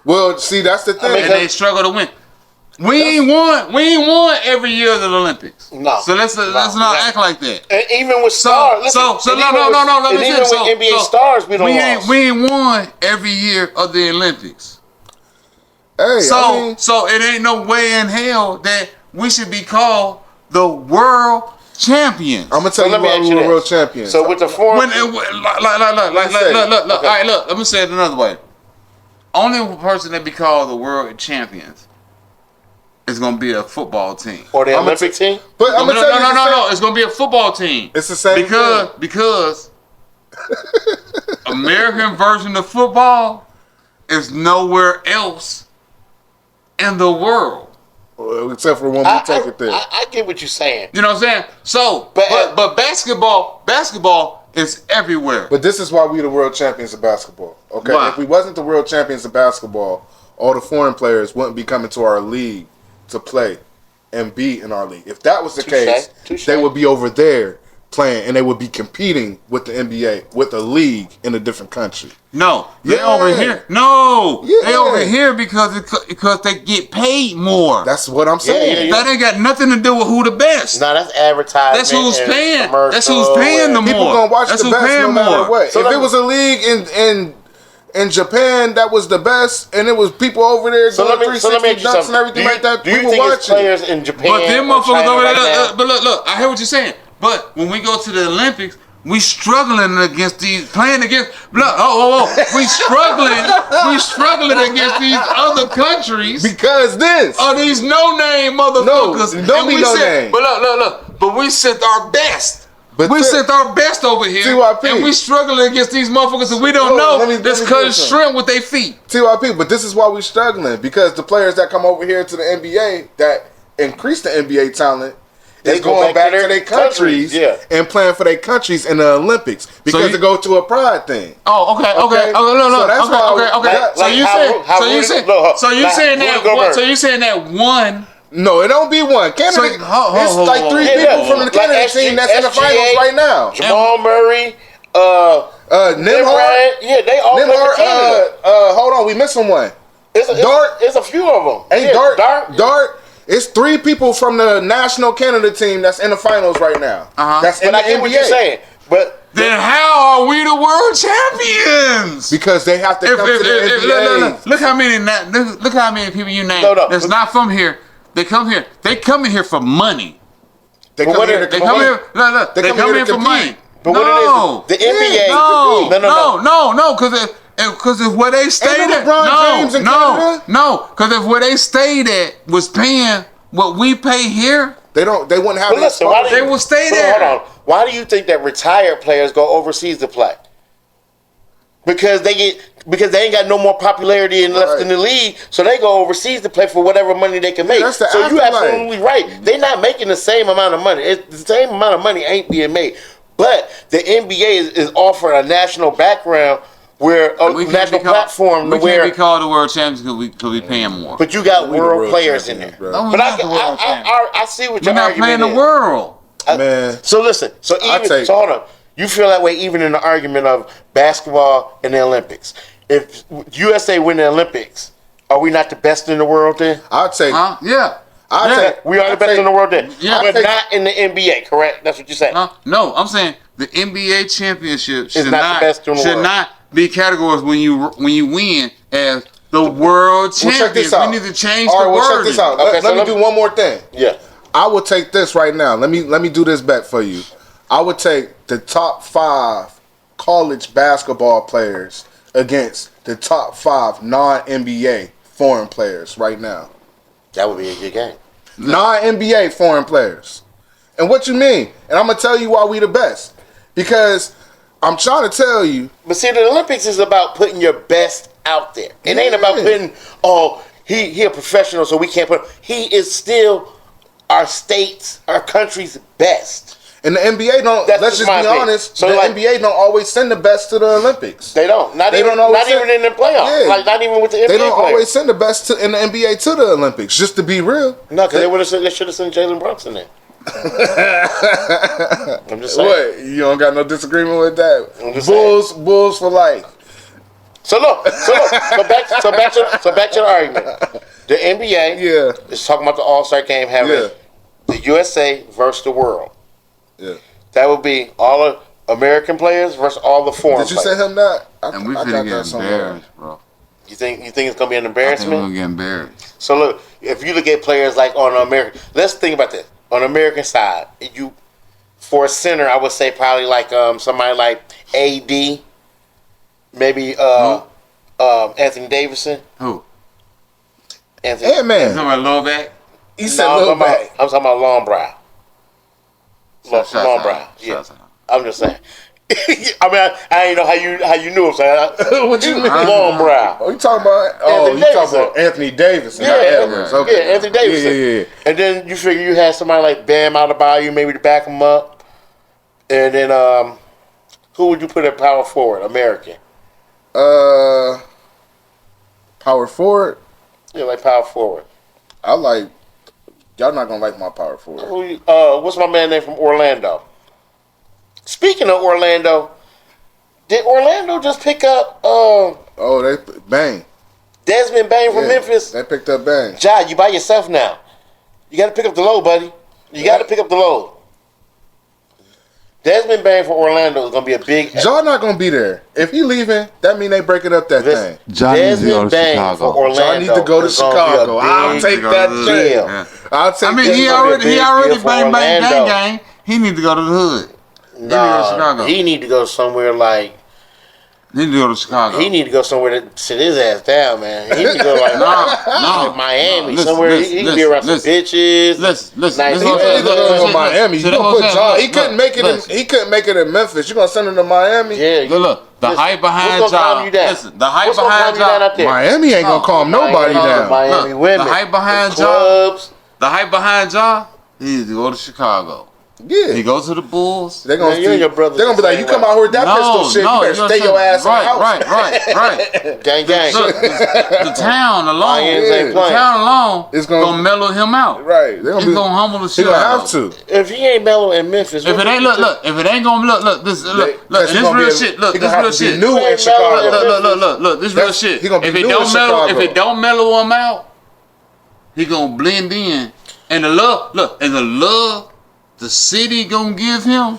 S2: Well, see, that's the thing.
S3: And they struggle to win. We ain't won every year of the Olympics.
S1: No.
S3: So let's not act like that.
S1: And even with stars,
S3: no. Let me
S1: even with NBA stars, we
S3: ain't won every year of the Olympics.
S2: Hey,
S3: so it ain't no way in hell that we should be called the world champions.
S2: I'm gonna tell you why we're world champions.
S1: So with the foreign,
S3: look. All right, look. Let me say it another way. Only person that be called the world champions is gonna be a football team
S1: or the Olympic team.
S2: But I'm gonna tell you,
S3: no. It's gonna be a football team.
S2: It's the same
S3: because American version of football is nowhere else in the world,
S2: except for when we take it there.
S1: I get what you're saying.
S3: You know what I'm saying? So, but basketball is everywhere.
S2: But this is why we the world champions of basketball. Okay,
S3: why?
S2: If we wasn't the world champions of basketball, all the foreign players wouldn't be coming to our league to play and be in our league. If that was the case, they would be over there playing and they would be competing with the NBA, with a league in a different country.
S3: No, they over here. No, they over here because they get paid more.
S2: That's what I'm saying.
S3: That ain't got nothing to do with who the best.
S1: No, that's advertising.
S3: That's who's paying. That's who's paying the more.
S2: People gonna watch the best no matter what.
S1: So
S2: if it was a league in Japan that was the best, and it was people over there doing 360 dunks and everything like that,
S1: do you think it's players in Japan?
S3: But them motherfuckers over there. But look, I hear what you're saying. But when we go to the Olympics, we struggling against these playing against. We struggling against these other countries
S2: because
S3: these no name motherfuckers.
S2: No, don't be no name.
S3: But look. But we sent our best. But we sent our best over here,
S2: T.Y.P.
S3: and we struggling against these motherfuckers that we don't know. That's cutting shrimp with their feet.
S2: T.Y.P. But this is why we struggling, because the players that come over here to the NBA that increase the NBA talent. They going back to their countries and playing for their countries in the Olympics because they go to a pride thing.
S3: Oh, okay. So you saying that one?
S2: No, it don't be one. Canada, it's like three people from the Canada team that's in the finals right now.
S1: Jamal Murray,
S2: Nimhard.
S1: Yeah, they all play for Canada.
S2: Hold on, we missing one.
S1: It's a few of them.
S2: Ain't Dart. It's 3 people from the national Canada team that's in the finals right now. That's in
S1: But
S2: the
S1: I get
S2: NBA.
S1: what you're saying. But
S3: Then how are we the world champions?
S2: Because they have to come to the NBA.
S3: Look how many people you name
S1: No.
S3: that's not from here. They come here. They come in here for money.
S2: They
S1: But
S2: come
S1: what
S2: here
S1: if-
S2: to
S3: They come here.
S2: compete.
S3: They
S2: come
S3: come
S2: here
S3: in
S2: to
S3: for money.
S2: compete.
S1: But what it is, the NBA.
S3: Because if where they stayed
S2: Ain't no
S3: at,
S2: LeBron James in Canada?
S3: because if where they stayed at was paying what we pay here,
S2: They wouldn't have
S1: But listen, why do
S3: they
S1: you-
S3: will stay
S1: Hold
S3: there.
S1: on. Why do you think that retired players go overseas to play? Because they ain't got no more popularity left in the league, so they go overseas to play for whatever money they can make.
S2: that's the
S1: So you're
S2: afterlife.
S1: absolutely right. They're not making the same amount of money. The same amount of money ain't being made. But the NBA is offering a national background where a national platform
S3: We
S1: where.
S3: can't be called the world champions because we pay them more.
S1: But you got
S2: We the
S1: world
S2: world
S1: players in
S2: champions,
S1: there.
S2: bro.
S3: No,
S1: But
S3: we're not the world champions.
S1: I see what
S3: We're
S1: your
S3: not
S1: argument
S3: playing the
S1: is.
S3: world.
S2: Man.
S1: So listen. So so hold on. You feel that way even in the argument of basketball and the Olympics. If USA win the Olympics, are we not the best in the world then?
S2: I'd take.
S3: Huh? Yeah.
S2: I'd
S3: Yeah.
S2: take.
S1: We are the
S2: I'd
S1: best
S2: take-
S1: in the world then.
S3: Yeah.
S1: But
S2: I'd take-
S1: not in the NBA, correct? That's what you're saying.
S3: Huh? No, I'm saying the NBA championship should
S1: not the best in the world.
S3: not be categorized when you win as the world
S2: Well,
S3: champions.
S2: check this out.
S3: We need to change
S2: All
S3: the
S2: right, well,
S3: word.
S2: check this out.
S1: Okay,
S2: Let me do one more thing.
S1: Yeah.
S2: I would take this right now. Let me do this bet for you. I would take the top 5 college basketball players against the top 5 non-NBA foreign players right now.
S1: That would be a good game.
S2: Non-NBA foreign players. And what you mean? And I'm gonna tell you why we the best. Because I'm trying to tell you.
S1: But see, the Olympics is about putting your best out there. It ain't about putting, he a professional, so we can't put. He is still our state's, our country's best.
S2: And the NBA don't.
S1: That's
S2: let's
S1: just
S2: just
S1: my
S2: be
S1: opinion.
S2: honest.
S1: So
S2: the
S1: like-
S2: NBA don't always send the best to the Olympics.
S1: They don't. Not
S2: They
S1: even.
S2: don't always
S1: Not even
S2: send-
S1: in the playoffs.
S2: Yeah.
S1: Like not even with the NBA
S2: They don't
S1: players.
S2: always send the best in the NBA to the Olympics. Just to be real.
S1: No, because they should have sent Jalen Brunson there. I'm just saying.
S2: What? You don't got no disagreement with that?
S1: I'm just
S2: Bulls for life.
S1: So back to the argument. The NBA
S2: Yeah.
S1: is talking about the All-Star game having
S2: Yeah.
S1: the USA versus the world.
S2: Yeah.
S1: That would be all the American players versus all the foreign
S2: Did you
S1: players.
S2: say him that?
S3: And we
S2: I
S3: finna
S2: got
S3: get
S2: that somewhere.
S3: embarrassed, bro.
S1: You think it's gonna be an
S3: I think we're
S1: embarrassment?
S3: gonna get embarrassed.
S1: So look, if you look at players like on American, let's think about this. On the American side, for a center, I would say probably like somebody like AD, maybe Anthony Davidson.
S3: Who?
S1: Anthony.
S2: Ant-Man.
S3: Somebody low back?
S2: He said
S1: No,
S2: little
S1: I'm talking
S2: back.
S1: about- I'm talking about long brow. Long brow. Yeah.
S3: Shots out.
S1: I'm just saying. I mean, I ain't know how you knew him. So
S2: What you mean?
S1: long brow.
S2: Oh, you talking about?
S1: Anthony
S2: You talking about
S1: Davidson.
S2: Anthony Davis?
S1: Yeah,
S2: not Edwards.
S1: yeah,
S2: Okay.
S1: Anthony Davidson.
S2: Yeah.
S1: And then you figure you had somebody like Bam Adebayo maybe to back him up. And then who would you put at power forward? American.
S2: Power forward.
S1: Yeah, like power forward.
S2: I like. Y'all not gonna like my power forward.
S1: What's my man name from Orlando? Speaking of Orlando, did Orlando just pick up
S2: Oh, they Bang.
S1: Desmond Bain from
S2: Yeah,
S1: Memphis?
S2: They picked up Bang.
S1: Ja, you by yourself now. You got to pick up the load, buddy. You got to pick up the load. Desmond Bain for Orlando is going to be a big.
S2: Y'all not gonna be there. If he leaving, that mean they breaking up that
S1: Listen,
S2: thing.
S5: John needs to go
S1: Desmond
S5: to
S1: Bain
S5: Chicago.
S1: for Orlando.
S2: Y'all need to go to
S1: is gonna be a
S2: Chicago. I'll
S1: big
S2: take that
S1: deal.
S2: trip.
S3: Yeah.
S2: I'll take.
S3: I mean,
S2: that
S3: he
S2: trip.
S3: already
S1: deal for
S3: bang bang
S1: Orlando.
S3: gang gang. He need to go to the hood. He need to go to Chicago.
S1: He need to go somewhere like.
S3: He need to go to Chicago.
S1: He need to go somewhere to sit his ass down, man. He need to go like,
S3: No,
S1: like Miami,
S3: listen,
S1: somewhere.
S3: listen,
S1: he can be around some
S3: listen,
S1: bitches.
S3: Listen.
S1: Nice
S3: This is
S2: He
S3: what I'm
S2: ain't
S3: saying.
S2: gonna go
S3: Look,
S2: to Miami.
S3: see,
S2: You
S3: that's
S2: gonna
S3: what
S2: put
S3: I'm
S2: John?
S3: saying.
S2: He couldn't make it.
S3: Listen.
S2: He couldn't make it in Memphis. You gonna send him to Miami?
S1: Yeah,
S3: Look, the
S1: listen,
S3: hype behind
S1: what's gonna calm
S3: y'all.
S1: you down?
S3: Listen, the hype
S1: What's gonna
S3: behind
S1: calm you down
S3: y'all.
S1: out there?
S2: Miami ain't gonna calm nobody down.
S1: Miami
S3: Look,
S1: women.
S3: the hype behind
S1: the
S3: y'all.
S1: clubs.
S3: The hype behind y'all. He needs to go to Chicago.
S2: Yeah.
S3: He goes to the Bulls.
S2: They're gonna,
S1: Man, you and your brothers
S2: they gonna be
S1: the
S2: like,
S1: same
S2: you come
S1: way.
S2: out here with that pistol shit, you better stay your ass in the house.
S3: Right.
S1: Gang, gang.
S3: Look, the town alone,
S1: Lions ain't
S3: the
S1: playing.
S3: town alone
S2: It's
S3: is
S2: gonna-
S3: gonna mellow him out.
S2: Right. They're
S3: It's gonna humble the
S2: He
S3: shit
S2: gonna
S3: out
S2: have
S3: of him.
S2: to.
S1: If he ain't mellow in Memphis,
S3: If it ain't if it ain't gonna look, this
S2: Because he
S3: this
S2: gonna
S3: real
S2: be a-
S3: shit. Look,
S2: he
S3: this
S2: gonna
S3: real
S2: have to be
S3: shit.
S2: new in
S1: Look,
S2: Chicago.
S3: Look, this real
S2: That's-
S3: shit.
S2: he gonna be
S3: If it
S2: new in Chicago.
S3: don't mellow him out, he gonna blend in. And the love the city gonna give him,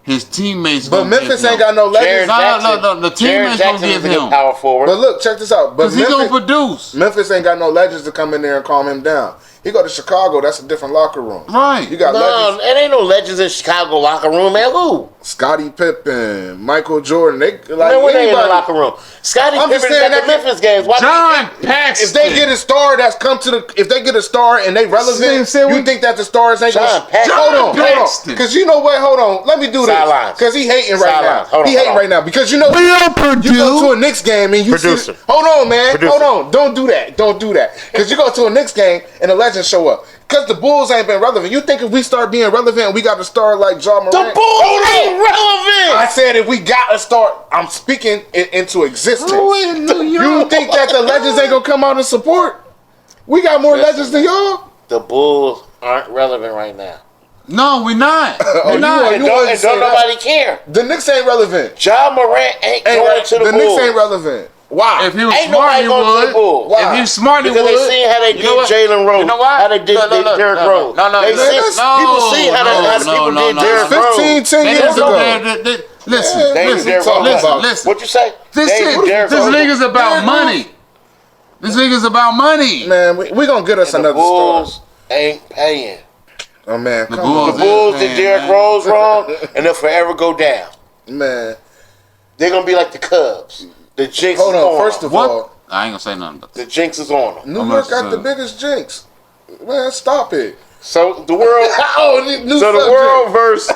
S3: his teammates
S2: But
S3: gonna
S2: Memphis
S3: give
S2: ain't
S3: him.
S2: got no
S1: Jared
S2: legends.
S3: No, the
S1: Jackson.
S3: teammates
S1: Jared
S3: gonna
S1: Jackson
S3: give
S1: is a good
S3: him.
S1: power forward.
S2: But look, check this out. But
S3: Cause he gonna produce.
S2: Memphis ain't got no legends to come in there and calm him down. He go to Chicago, that's a different locker room.
S3: Right.
S2: You got
S1: No,
S2: legends.
S1: it ain't no legends in Chicago locker room, man. Who?
S2: Scottie Pippen, Michael Jordan. They like
S1: Man, when they in the
S2: anybody.
S1: locker room? Scottie
S2: I'm just
S1: Pippen
S2: saying
S1: at the
S2: that-
S1: Memphis games. Why
S3: John Paxton.
S2: If they get a star that's come to if they get a star and they relevant, you think that the stars ain't
S1: John
S2: gonna
S1: Paxton.
S2: hold on,
S3: Paxton.
S2: because you know what? Hold on, let me do this.
S1: Sidelines.
S2: Because he hating right
S1: Sidelines.
S2: now.
S1: Hold on,
S2: He
S1: hold
S2: hating
S1: on.
S2: right now because you know you go to a Knicks game and you
S1: Producer.
S2: see. Hold on, man.
S1: Producer.
S2: Hold on. Don't do that. Don't do that. Because you go to a Knicks game and the legends show up. Because the Bulls ain't been relevant. You think if we start being relevant, we got to start like Ja Morant?
S1: The Bulls ain't relevant.
S2: I said if we got to start, I'm speaking it into existence.
S3: Who in New
S2: You
S3: York?
S2: think that the legends ain't gonna come out and support? We got more legends than y'all.
S1: The Bulls aren't relevant right now.
S3: No, we not.
S2: Oh,
S3: We not.
S1: And
S2: You
S1: don't,
S2: wanted
S1: and
S2: to
S1: don't
S2: say that.
S1: nobody care.
S2: The Knicks ain't relevant.
S1: Ja Morant ain't going to the
S2: The
S1: Bulls.
S2: Knicks ain't relevant. Why?
S3: If he was
S1: Ain't
S3: smart,
S1: nobody
S3: he
S1: going to the
S3: would.
S1: Bulls.
S2: Why?
S3: If he was smart, he would.
S1: Because they seen how they
S3: You know what?
S1: did Jalen Rose.
S3: You know why?
S1: How they did
S3: Look,
S1: Derrick Rose.
S3: No,
S1: They
S3: no,
S1: seen,
S2: no,
S1: people see how the people did Derrick Rose.
S2: 15, 10
S3: They
S2: years
S3: just
S2: ago.
S3: Listen,
S2: Yeah,
S1: They
S3: listen,
S1: Derrick Rose.
S3: listen, listen.
S1: What you say?
S3: This
S1: They
S3: shit,
S1: Derrick
S3: this
S1: Rose.
S3: nigga's about
S2: Derrick
S3: money. This nigga's about money.
S2: Man, we gonna get us
S1: And the
S2: another star.
S1: Bulls ain't paying.
S2: Oh man,
S3: The
S2: come
S3: Bulls
S1: The
S2: on,
S1: Bulls
S3: Man,
S1: did Derrick
S3: man.
S1: Rose wrong, and they'll forever go down.
S2: man.
S1: They're gonna be like the Cubs. The jinx
S2: Hold
S1: is
S2: on.
S1: on
S2: First
S1: them.
S2: of
S3: What?
S2: all,
S3: I ain't gonna say nothing about
S1: The
S3: that.
S1: jinx is on them.
S2: New
S3: I'm
S2: York
S3: not
S2: got the
S3: saying.
S2: biggest jinx. Man, stop it.
S1: So the world.
S2: Oh, new
S1: So the
S2: subject.
S1: world verse.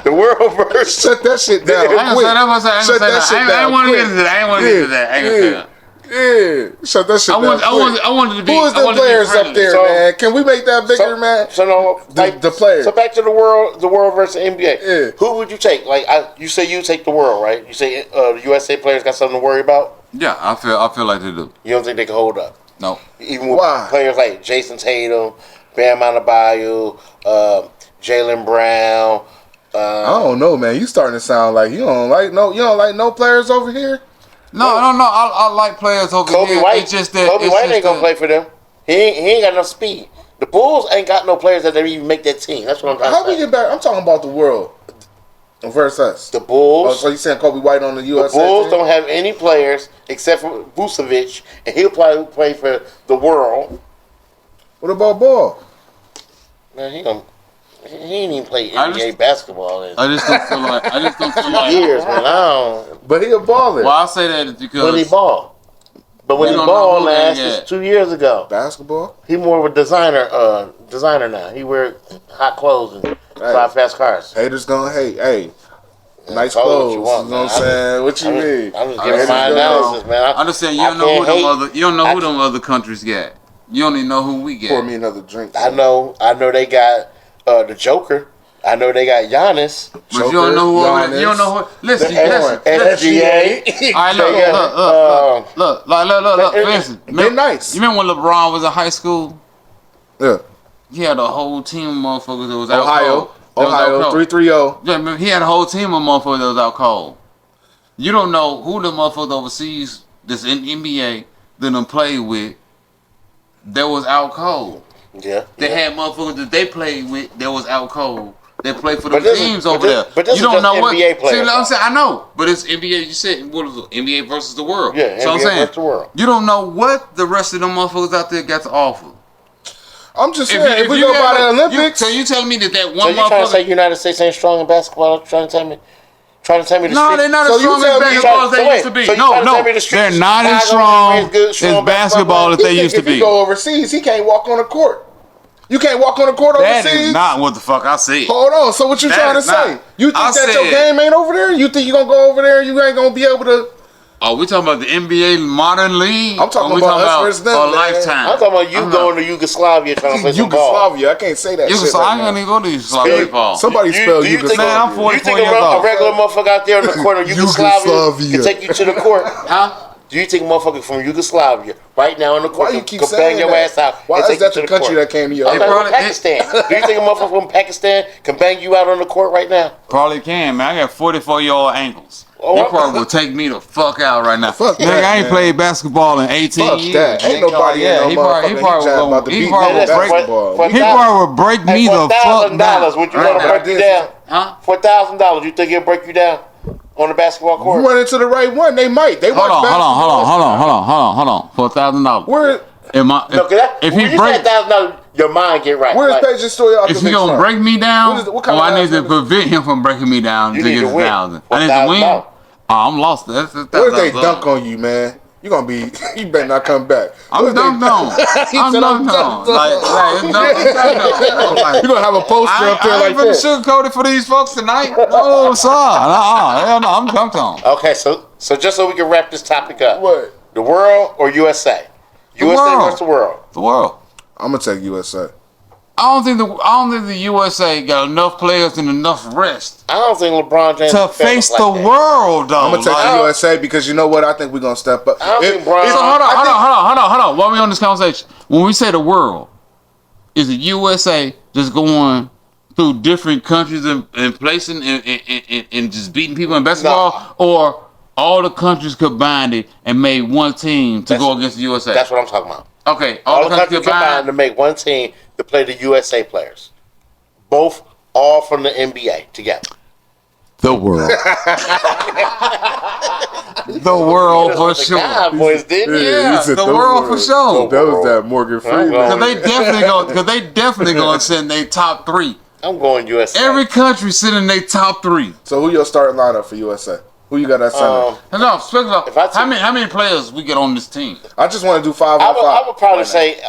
S1: The world verse.
S2: Shut that shit down.
S3: I ain't gonna
S2: quick.
S3: say that. I ain't
S2: Shut
S3: gonna
S2: that
S3: say
S2: shit
S3: that. I ain't
S2: down,
S3: want to
S2: quick.
S3: get into that. I ain't want to get into that. I ain't gonna say that.
S2: Yeah, shut that shit
S3: I
S2: down. quick.
S3: wanted to be.
S2: Who is
S3: I
S2: the
S3: wanted to be
S2: players up
S3: friendly.
S2: there,
S1: So-
S2: man? Can we make that bigger, man?
S1: So no,
S2: The players.
S1: So back to the world versus NBA.
S2: Yeah.
S1: Who would you take? Like you say, you take the world, right? You say the USA players got something to worry about.
S3: Yeah, I feel like they do.
S1: You don't think they can hold up,
S3: No.
S1: even with
S2: Why?
S1: players like Jason Tatum, Bam Adebayo, Jaylen Brown.
S2: I don't know, man. You starting to sound like you don't like no players over here.
S3: No. I like players over
S1: Kobe
S3: here.
S1: White.
S3: It's just that
S1: Kobe
S3: it's
S1: White
S3: just
S1: ain't gonna
S3: that-
S1: play for them. He ain't got enough speed. The Bulls ain't got no players that they even make that team. That's what I'm trying
S2: How
S1: to
S2: we
S1: say.
S2: get back? I'm talking about the world versus us.
S1: The
S2: Oh,
S1: Bulls.
S2: so you saying Kobe White on the
S1: The
S2: USA?
S1: Bulls
S2: team?
S1: don't have any players except for Vucevic, and he'll probably play for the world.
S2: What about Ball?
S1: Man, he ain't even played
S3: I
S1: NBA
S3: just-
S1: basketball in
S3: I just don't feel like.
S1: years, man. I don't.
S2: But he a baller.
S3: Well, I say that is because
S1: When he ball, but when
S3: We
S1: he
S3: don't know
S1: ball
S3: who they
S1: last
S3: get.
S1: was 2 years ago.
S2: Basketball.
S1: He more of a designer now. He wear hot clothes and drive fast cars.
S2: Haters gonna hate. Hey, nice
S1: Call it
S2: clothes.
S1: what you want,
S2: know what
S1: man.
S2: I'm saying? What you
S1: I'm
S2: mean?
S1: I'm just
S3: I
S1: giving
S3: just
S1: my
S3: don't
S1: analysis, man.
S3: I understand you
S1: I
S3: don't know who
S1: can't
S3: them
S1: hate.
S3: other. You don't know
S1: I
S3: who them other countries got. You only know who we
S2: Pour
S3: get.
S2: me another drink.
S1: I know they got the Joker. I know they got Giannis.
S3: But you don't know who over there. You don't know who. Listen, listen.
S1: SGA.
S3: All right, look. Listen,
S2: They nice.
S3: You remember when LeBron was in high school?
S2: Yeah.
S3: He had a whole team of motherfuckers that was out
S2: Ohio.
S3: cold. That was out
S2: Ohio.
S3: cold.
S2: 330.
S3: Yeah, man, he had a whole team of motherfuckers that was out cold. You don't know who the motherfuckers overseas that's in NBA that them played with that was out cold.
S1: Yeah.
S3: They had motherfuckers that they played with that was out cold. They play for the
S1: But this is-
S3: teams
S1: but
S3: over
S1: this-
S3: there.
S1: but this
S3: you
S1: is
S3: don't
S1: just
S3: know what.
S1: NBA players,
S3: See, like I'm
S1: though.
S3: saying, I know, but it's NBA. You said what is it? NBA versus the world.
S1: Yeah,
S3: so I'm
S1: NBA
S3: saying
S1: versus the world.
S3: you don't know what the rest of them motherfuckers out there got to offer.
S2: I'm just saying, if we go by the Olympics.
S3: so you telling me that
S1: So
S3: one
S1: you trying to
S3: motherfucker?
S1: say United States ain't strong in basketball? Trying to tell me the
S3: No,
S1: street-
S3: they're not
S2: So
S3: as
S2: you
S3: strong
S2: tell
S3: as
S2: me-
S3: basketball as
S1: so
S3: they
S1: wait,
S3: used to be.
S1: so you
S3: No,
S1: trying to
S3: no,
S1: tell me the street
S3: they're
S1: of
S3: not as
S1: Chicago
S3: strong
S1: is good, strong
S3: as basketball as
S2: He
S3: they
S2: think
S3: used to
S2: if he
S3: be.
S2: go overseas, he can't walk on the court. You can't walk on the court
S3: That
S2: overseas.
S3: is not what the fuck I said.
S2: Hold on. So what you
S3: That
S2: trying to
S3: is not-
S2: say? You think
S3: I
S2: that your
S3: said-
S2: game ain't over there? You think you gonna go over there and you ain't gonna be able to
S3: Are we talking about the NBA modern league?
S2: I'm talking
S3: Or we
S2: about us versus them,
S3: a
S2: man.
S3: lifetime.
S1: I'm talking about you going to Yugoslavia trying to play some ball.
S2: Yugoslavia. I can't say that shit
S3: I
S2: right
S3: ain't
S2: now.
S3: gonna go to Yugoslavia ball.
S2: Somebody spell
S1: do you think-
S2: Yugoslavia.
S3: Man, I'm 44
S1: You think
S3: years
S1: a
S3: old.
S1: regular motherfucker out there in the corner of Yugoslavia
S2: Yugoslavia.
S1: can take you to the court?
S3: Huh?
S1: Do you think a motherfucker from Yugoslavia right now in the court
S2: Why you
S1: can
S2: keep
S1: bang
S2: saying
S1: your
S2: that?
S1: ass out
S2: Why
S1: and
S2: is
S1: take
S2: that
S1: you
S2: the
S1: to the
S2: country
S1: court?
S2: that came to your
S1: I'm
S2: house?
S1: talking Pakistan. Do you think a motherfucker from Pakistan can bang you out on the court right now?
S3: Probably can, man. I got 44-year-old ankles.
S1: Oh,
S3: He
S1: I'm-
S3: probably will take me the fuck out right now.
S2: Fuck
S3: Nigga,
S2: that,
S3: I ain't
S2: man.
S3: played basketball in 18
S2: Fuck
S3: years.
S2: that. Ain't
S3: nigga.
S2: nobody in no
S3: he
S2: motherfucking
S3: probably
S2: hijab about to
S3: he
S2: beat
S3: probably
S2: me
S3: will
S2: in
S3: break
S2: basketball.
S1: For
S3: he probably will break me the fuck down.
S1: $4,000, would you
S3: Right
S1: want to
S3: now.
S1: break you down?
S3: Huh?
S1: For $1,000, you think he'll break you down on the basketball
S2: You
S1: court?
S2: run into the right one, they might. They
S3: Hold
S2: watch
S3: on.
S2: basketball.
S3: For $1,000.
S2: Where
S1: No,
S3: If
S1: when
S3: he
S1: you
S3: break,
S1: say $1,000, your mind get right.
S2: where's
S1: Like,
S2: Page's story?
S3: if he gonna break me down,
S2: What kind of
S3: I need
S2: ass
S3: to
S2: nigga?
S3: prevent him from breaking me down
S1: You
S3: to
S1: need
S3: get
S1: to win.
S3: $1,000.
S1: For
S3: I need to win.
S1: $1,000.
S3: Oh, I'm lost. That's
S2: What if they dunk on you, man? You gonna be. You better not come back.
S3: I'm dunked on. I'm dunked on. Like, it's dunked on.
S2: You gonna have a poster up there
S3: I
S2: like
S3: ain't finna
S2: that?
S3: sugarcoat it for these folks tonight. No, sir. Hell no. I'm dunked on.
S1: Okay, so just so we can wrap this topic up.
S2: What?
S1: The world or USA? USA
S3: world.
S1: versus the world.
S3: The world.
S2: I'm gonna take USA.
S3: I don't think the USA got enough players and enough rest
S1: I don't think LeBron James
S3: to
S1: is famous
S3: face
S1: like
S3: the
S1: that.
S3: world, though.
S2: I'm gonna take
S3: Like-
S2: USA because you know what? I think we're gonna step up.
S1: I don't think Bron-
S3: So hold on. While we on this conversation, when we say the world, is the USA just going through different countries and placing and just beating people in basketball, or all the countries combined and made one team to go against the USA?
S1: That's what I'm talking about.
S3: Okay,
S1: All the countries combined to make one team to play the USA players. Both, all from the NBA together.
S3: The world. The world for sure.
S1: God, boys, didn't you?
S3: Yeah,
S2: he said
S3: the
S2: the
S3: world for
S2: world.
S3: sure.
S2: That was that Morgan Freeman.
S1: going-
S3: Cause they definitely gonna send their top three.
S1: I'm going USA.
S3: Every country sending their top three.
S2: So who your starting lineup for USA? Who you got at center?
S3: No, speaking of,
S1: If I took-
S3: how many players we get on this team?
S2: I just want to do 5
S1: I
S2: on 5.
S1: would probably say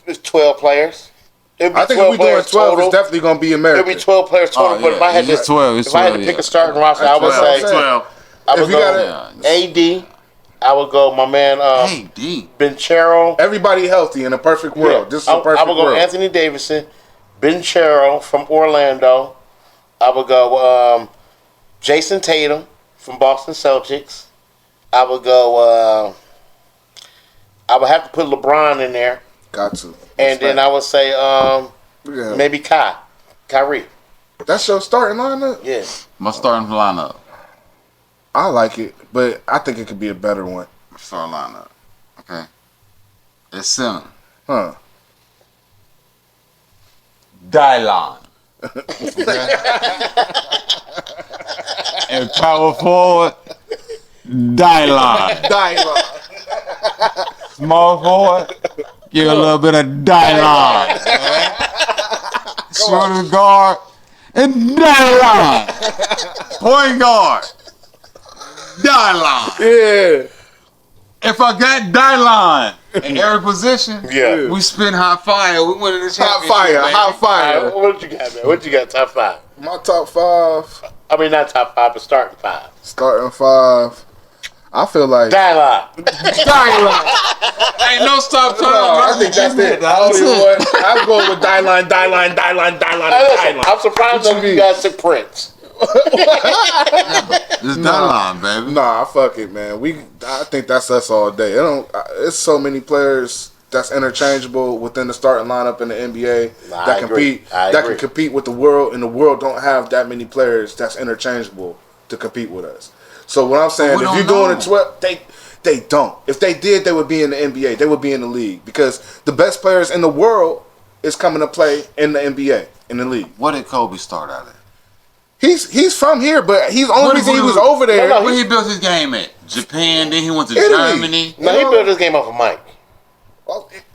S1: it's 12 players. It'd be
S2: I think if we doing
S1: players
S2: 12,
S1: total.
S2: it's definitely gonna be
S1: It'd
S2: American.
S1: be 12 players total. But if I had
S3: it's
S1: to,
S3: 12. It's
S1: if I had to
S3: 12,
S1: pick
S3: yeah.
S1: a starting roster, I would
S2: That's 12.
S1: say
S3: 12.
S1: I would
S2: If you
S1: go
S2: got
S1: AD. I would go my man
S3: Hey, D.
S1: Benchero.
S2: Everybody healthy in a perfect world. This is a
S1: I
S2: perfect
S1: would go
S2: world.
S1: Anthony Davidson, Benchero from Orlando. I would go Jason Tatum from Boston Celtics. I would go. I would have to put LeBron in there,
S2: Got to.
S1: and then I would say
S2: Yeah.
S1: maybe Kyrie.
S2: That's your starting lineup?
S1: Yeah.
S3: My starting lineup.
S2: I like it, but I think it could be a better one.
S3: My starting lineup. Okay. It's center.
S2: Huh.
S3: Dylan. And power forward, Dylan. Small forward, give a little bit of Dylan. Shooting guard, and Dylan. Point guard, Dylan.
S2: Yeah.
S3: If I got Dylan in every position,
S1: Yeah.
S3: we spin hot fire. We win the
S2: Hot
S3: championship.
S2: fire.
S3: baby.
S2: Hot fire.
S1: What you got, man? What you got? Top 5.
S2: My top 5.
S1: I mean, not top 5, but starting 5.
S2: Starting 5. I feel like.
S1: Dylan.
S3: Ain't no stop time.
S2: I think that's it.
S3: That's
S2: Only
S3: it.
S2: one. I'm going with Dylan.
S1: I'm surprised
S2: What
S1: that
S2: you
S1: you
S2: mean?
S1: guys took Prince.
S3: It's Dylan, baby.
S2: Nah, fuck it, man. I think that's us all day. It's so many players that's interchangeable within the starting lineup in the NBA
S1: Nah,
S2: that
S1: I agree.
S2: compete.
S1: I
S2: That
S1: agree.
S2: can compete with the world, and the world don't have that many players that's interchangeable to compete with us. So what I'm saying,
S3: we
S2: if
S3: don't
S2: you're going
S3: know.
S2: to 12, they don't. If they did, they would be in the NBA. They would be in the league because the best players in the world is coming to play in the NBA in the league.
S3: What did Kobe start out at?
S2: He's from here, but he's the only
S3: What
S2: reason he
S3: if-
S2: was over there.
S1: No,
S3: Where he built his game at? Japan, then he went to
S2: Italy.
S3: Germany.
S1: No, he built this game off of Mike.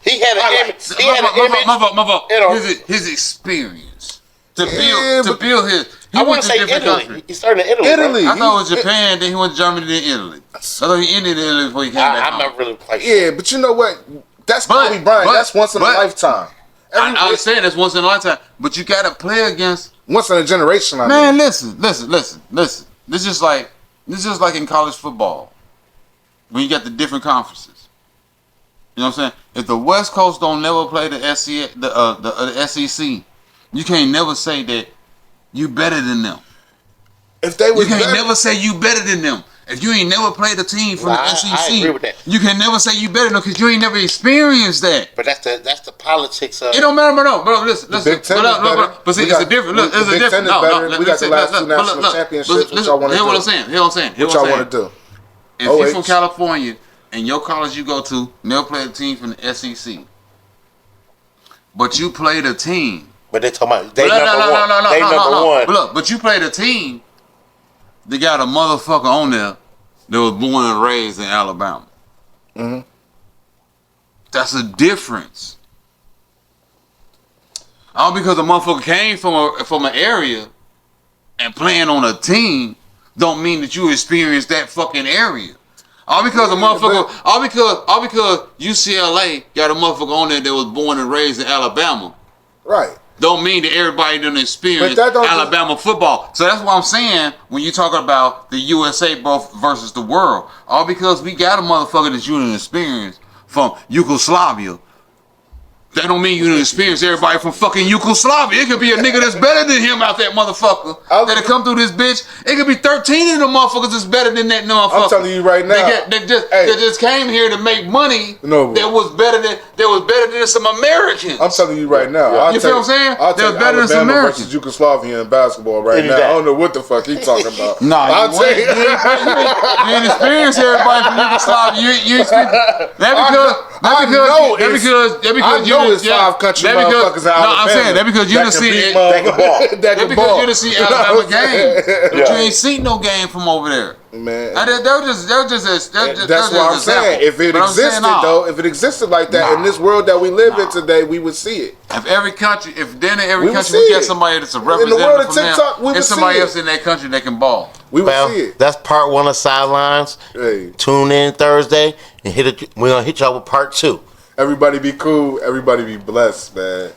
S1: He had an image. He had an image.
S3: My fault.
S1: You know.
S3: His experience to
S2: Yeah,
S3: build his. He
S1: I
S3: went
S1: want
S3: to
S1: to say
S3: different
S1: Italy.
S3: countries.
S1: He started in Italy.
S2: Italy.
S1: Right?
S3: I thought it was Japan, then he went to Germany, then Italy. I thought he ended in Italy before he came back
S1: I'm
S3: home.
S1: not really quite sure.
S2: Yeah, but you know what? That's
S3: But-
S2: Kobe Bryant.
S3: but-
S2: That's once in a
S3: but-
S2: lifetime.
S3: I understand that's once in a lifetime, but you got to play against.
S2: Once in a generation. I mean.
S3: Man, listen. This is just like in college football. when you got the different conferences. You know what I'm saying? If the West Coast don't never play the SEC, you can't never say that you better than them.
S2: If they was
S3: you can't
S2: better,
S3: never say you better than them. If you ain't never played a team from the SEC,
S1: I agree with that.
S3: you can never say you better than them because you ain't never experienced that.
S1: But that's the politics of
S3: It don't matter, bro. Listen.
S2: Big Ten is better.
S3: But see,
S2: We
S3: it's
S2: got-
S3: a different.
S2: we-
S3: Look, it's
S2: the
S3: a
S2: Big
S3: different.
S2: Ten is better.
S3: No,
S2: We got the last two national championships. What y'all wanna
S3: Hear what
S2: do?
S3: I'm saying. Hear what I'm saying.
S2: what y'all want to do?
S3: If you're from
S2: OH.
S3: California and your college you go to never played a team from the SEC, but you played a team.
S1: But they talking about they
S3: No,
S1: number one. They number one.
S3: But look, but you played a team. They got a motherfucker on there that was born and raised in Alabama.
S2: Mm-hmm.
S3: That's a difference. All because a motherfucker came from an area and playing on a team don't mean that you experienced that fucking area. All because a motherfucker, all because UCLA got a motherfucker on there that was born and raised in Alabama.
S2: Right.
S3: Don't mean that everybody done experience
S2: But that don't
S3: Alabama football. So that's what I'm saying when you talk about the USA versus the world. All because we got a motherfucker that you done experience from Yugoslavia. That don't mean you done experience everybody from fucking Yugoslavia. It could be a nigga that's better than him out that motherfucker that'll come through this bitch. It could be 13 of them motherfuckers that's better than that motherfucker.
S2: I'm telling you right now.
S3: That just came here to make money.
S2: No,
S3: that was better than some Americans.
S2: I'm telling you right now.
S3: You feel what I'm saying?
S2: I'll
S3: They're
S2: take
S3: better than some
S2: Alabama
S3: Americans.
S2: versus Yugoslavia in basketball right
S1: Any
S2: now.
S1: day.
S2: I don't know what the fuck he talking about.
S3: Nah,
S2: I'll
S3: you
S2: take
S3: ain't experienced everybody from Yugoslavia. You experienced that because
S2: I know it's five country motherfuckers in Alabama.
S3: I'm saying that because you done see it.
S1: That can ball.
S2: That can ball.
S3: You done see Alabama game, but you ain't seen no game from over there.
S2: Man.
S3: That's
S2: what I'm saying. If it existed though, if it existed like that in this world that we live in today, we would see it.
S3: If every country, if then in every
S2: We would
S3: country we
S2: see
S3: got
S2: it.
S3: somebody that's a
S2: In the world
S3: representative
S2: of
S3: from
S2: TikTok, we
S3: there,
S2: would
S3: and somebody
S2: see it.
S3: else in that country that can ball.
S2: We would
S1: Well,
S2: see it.
S1: that's part one of Sidelines.
S2: Hey,
S1: Tune in Thursday and we're gonna hit y'all with part 2.
S2: everybody be cool. Everybody be blessed, man.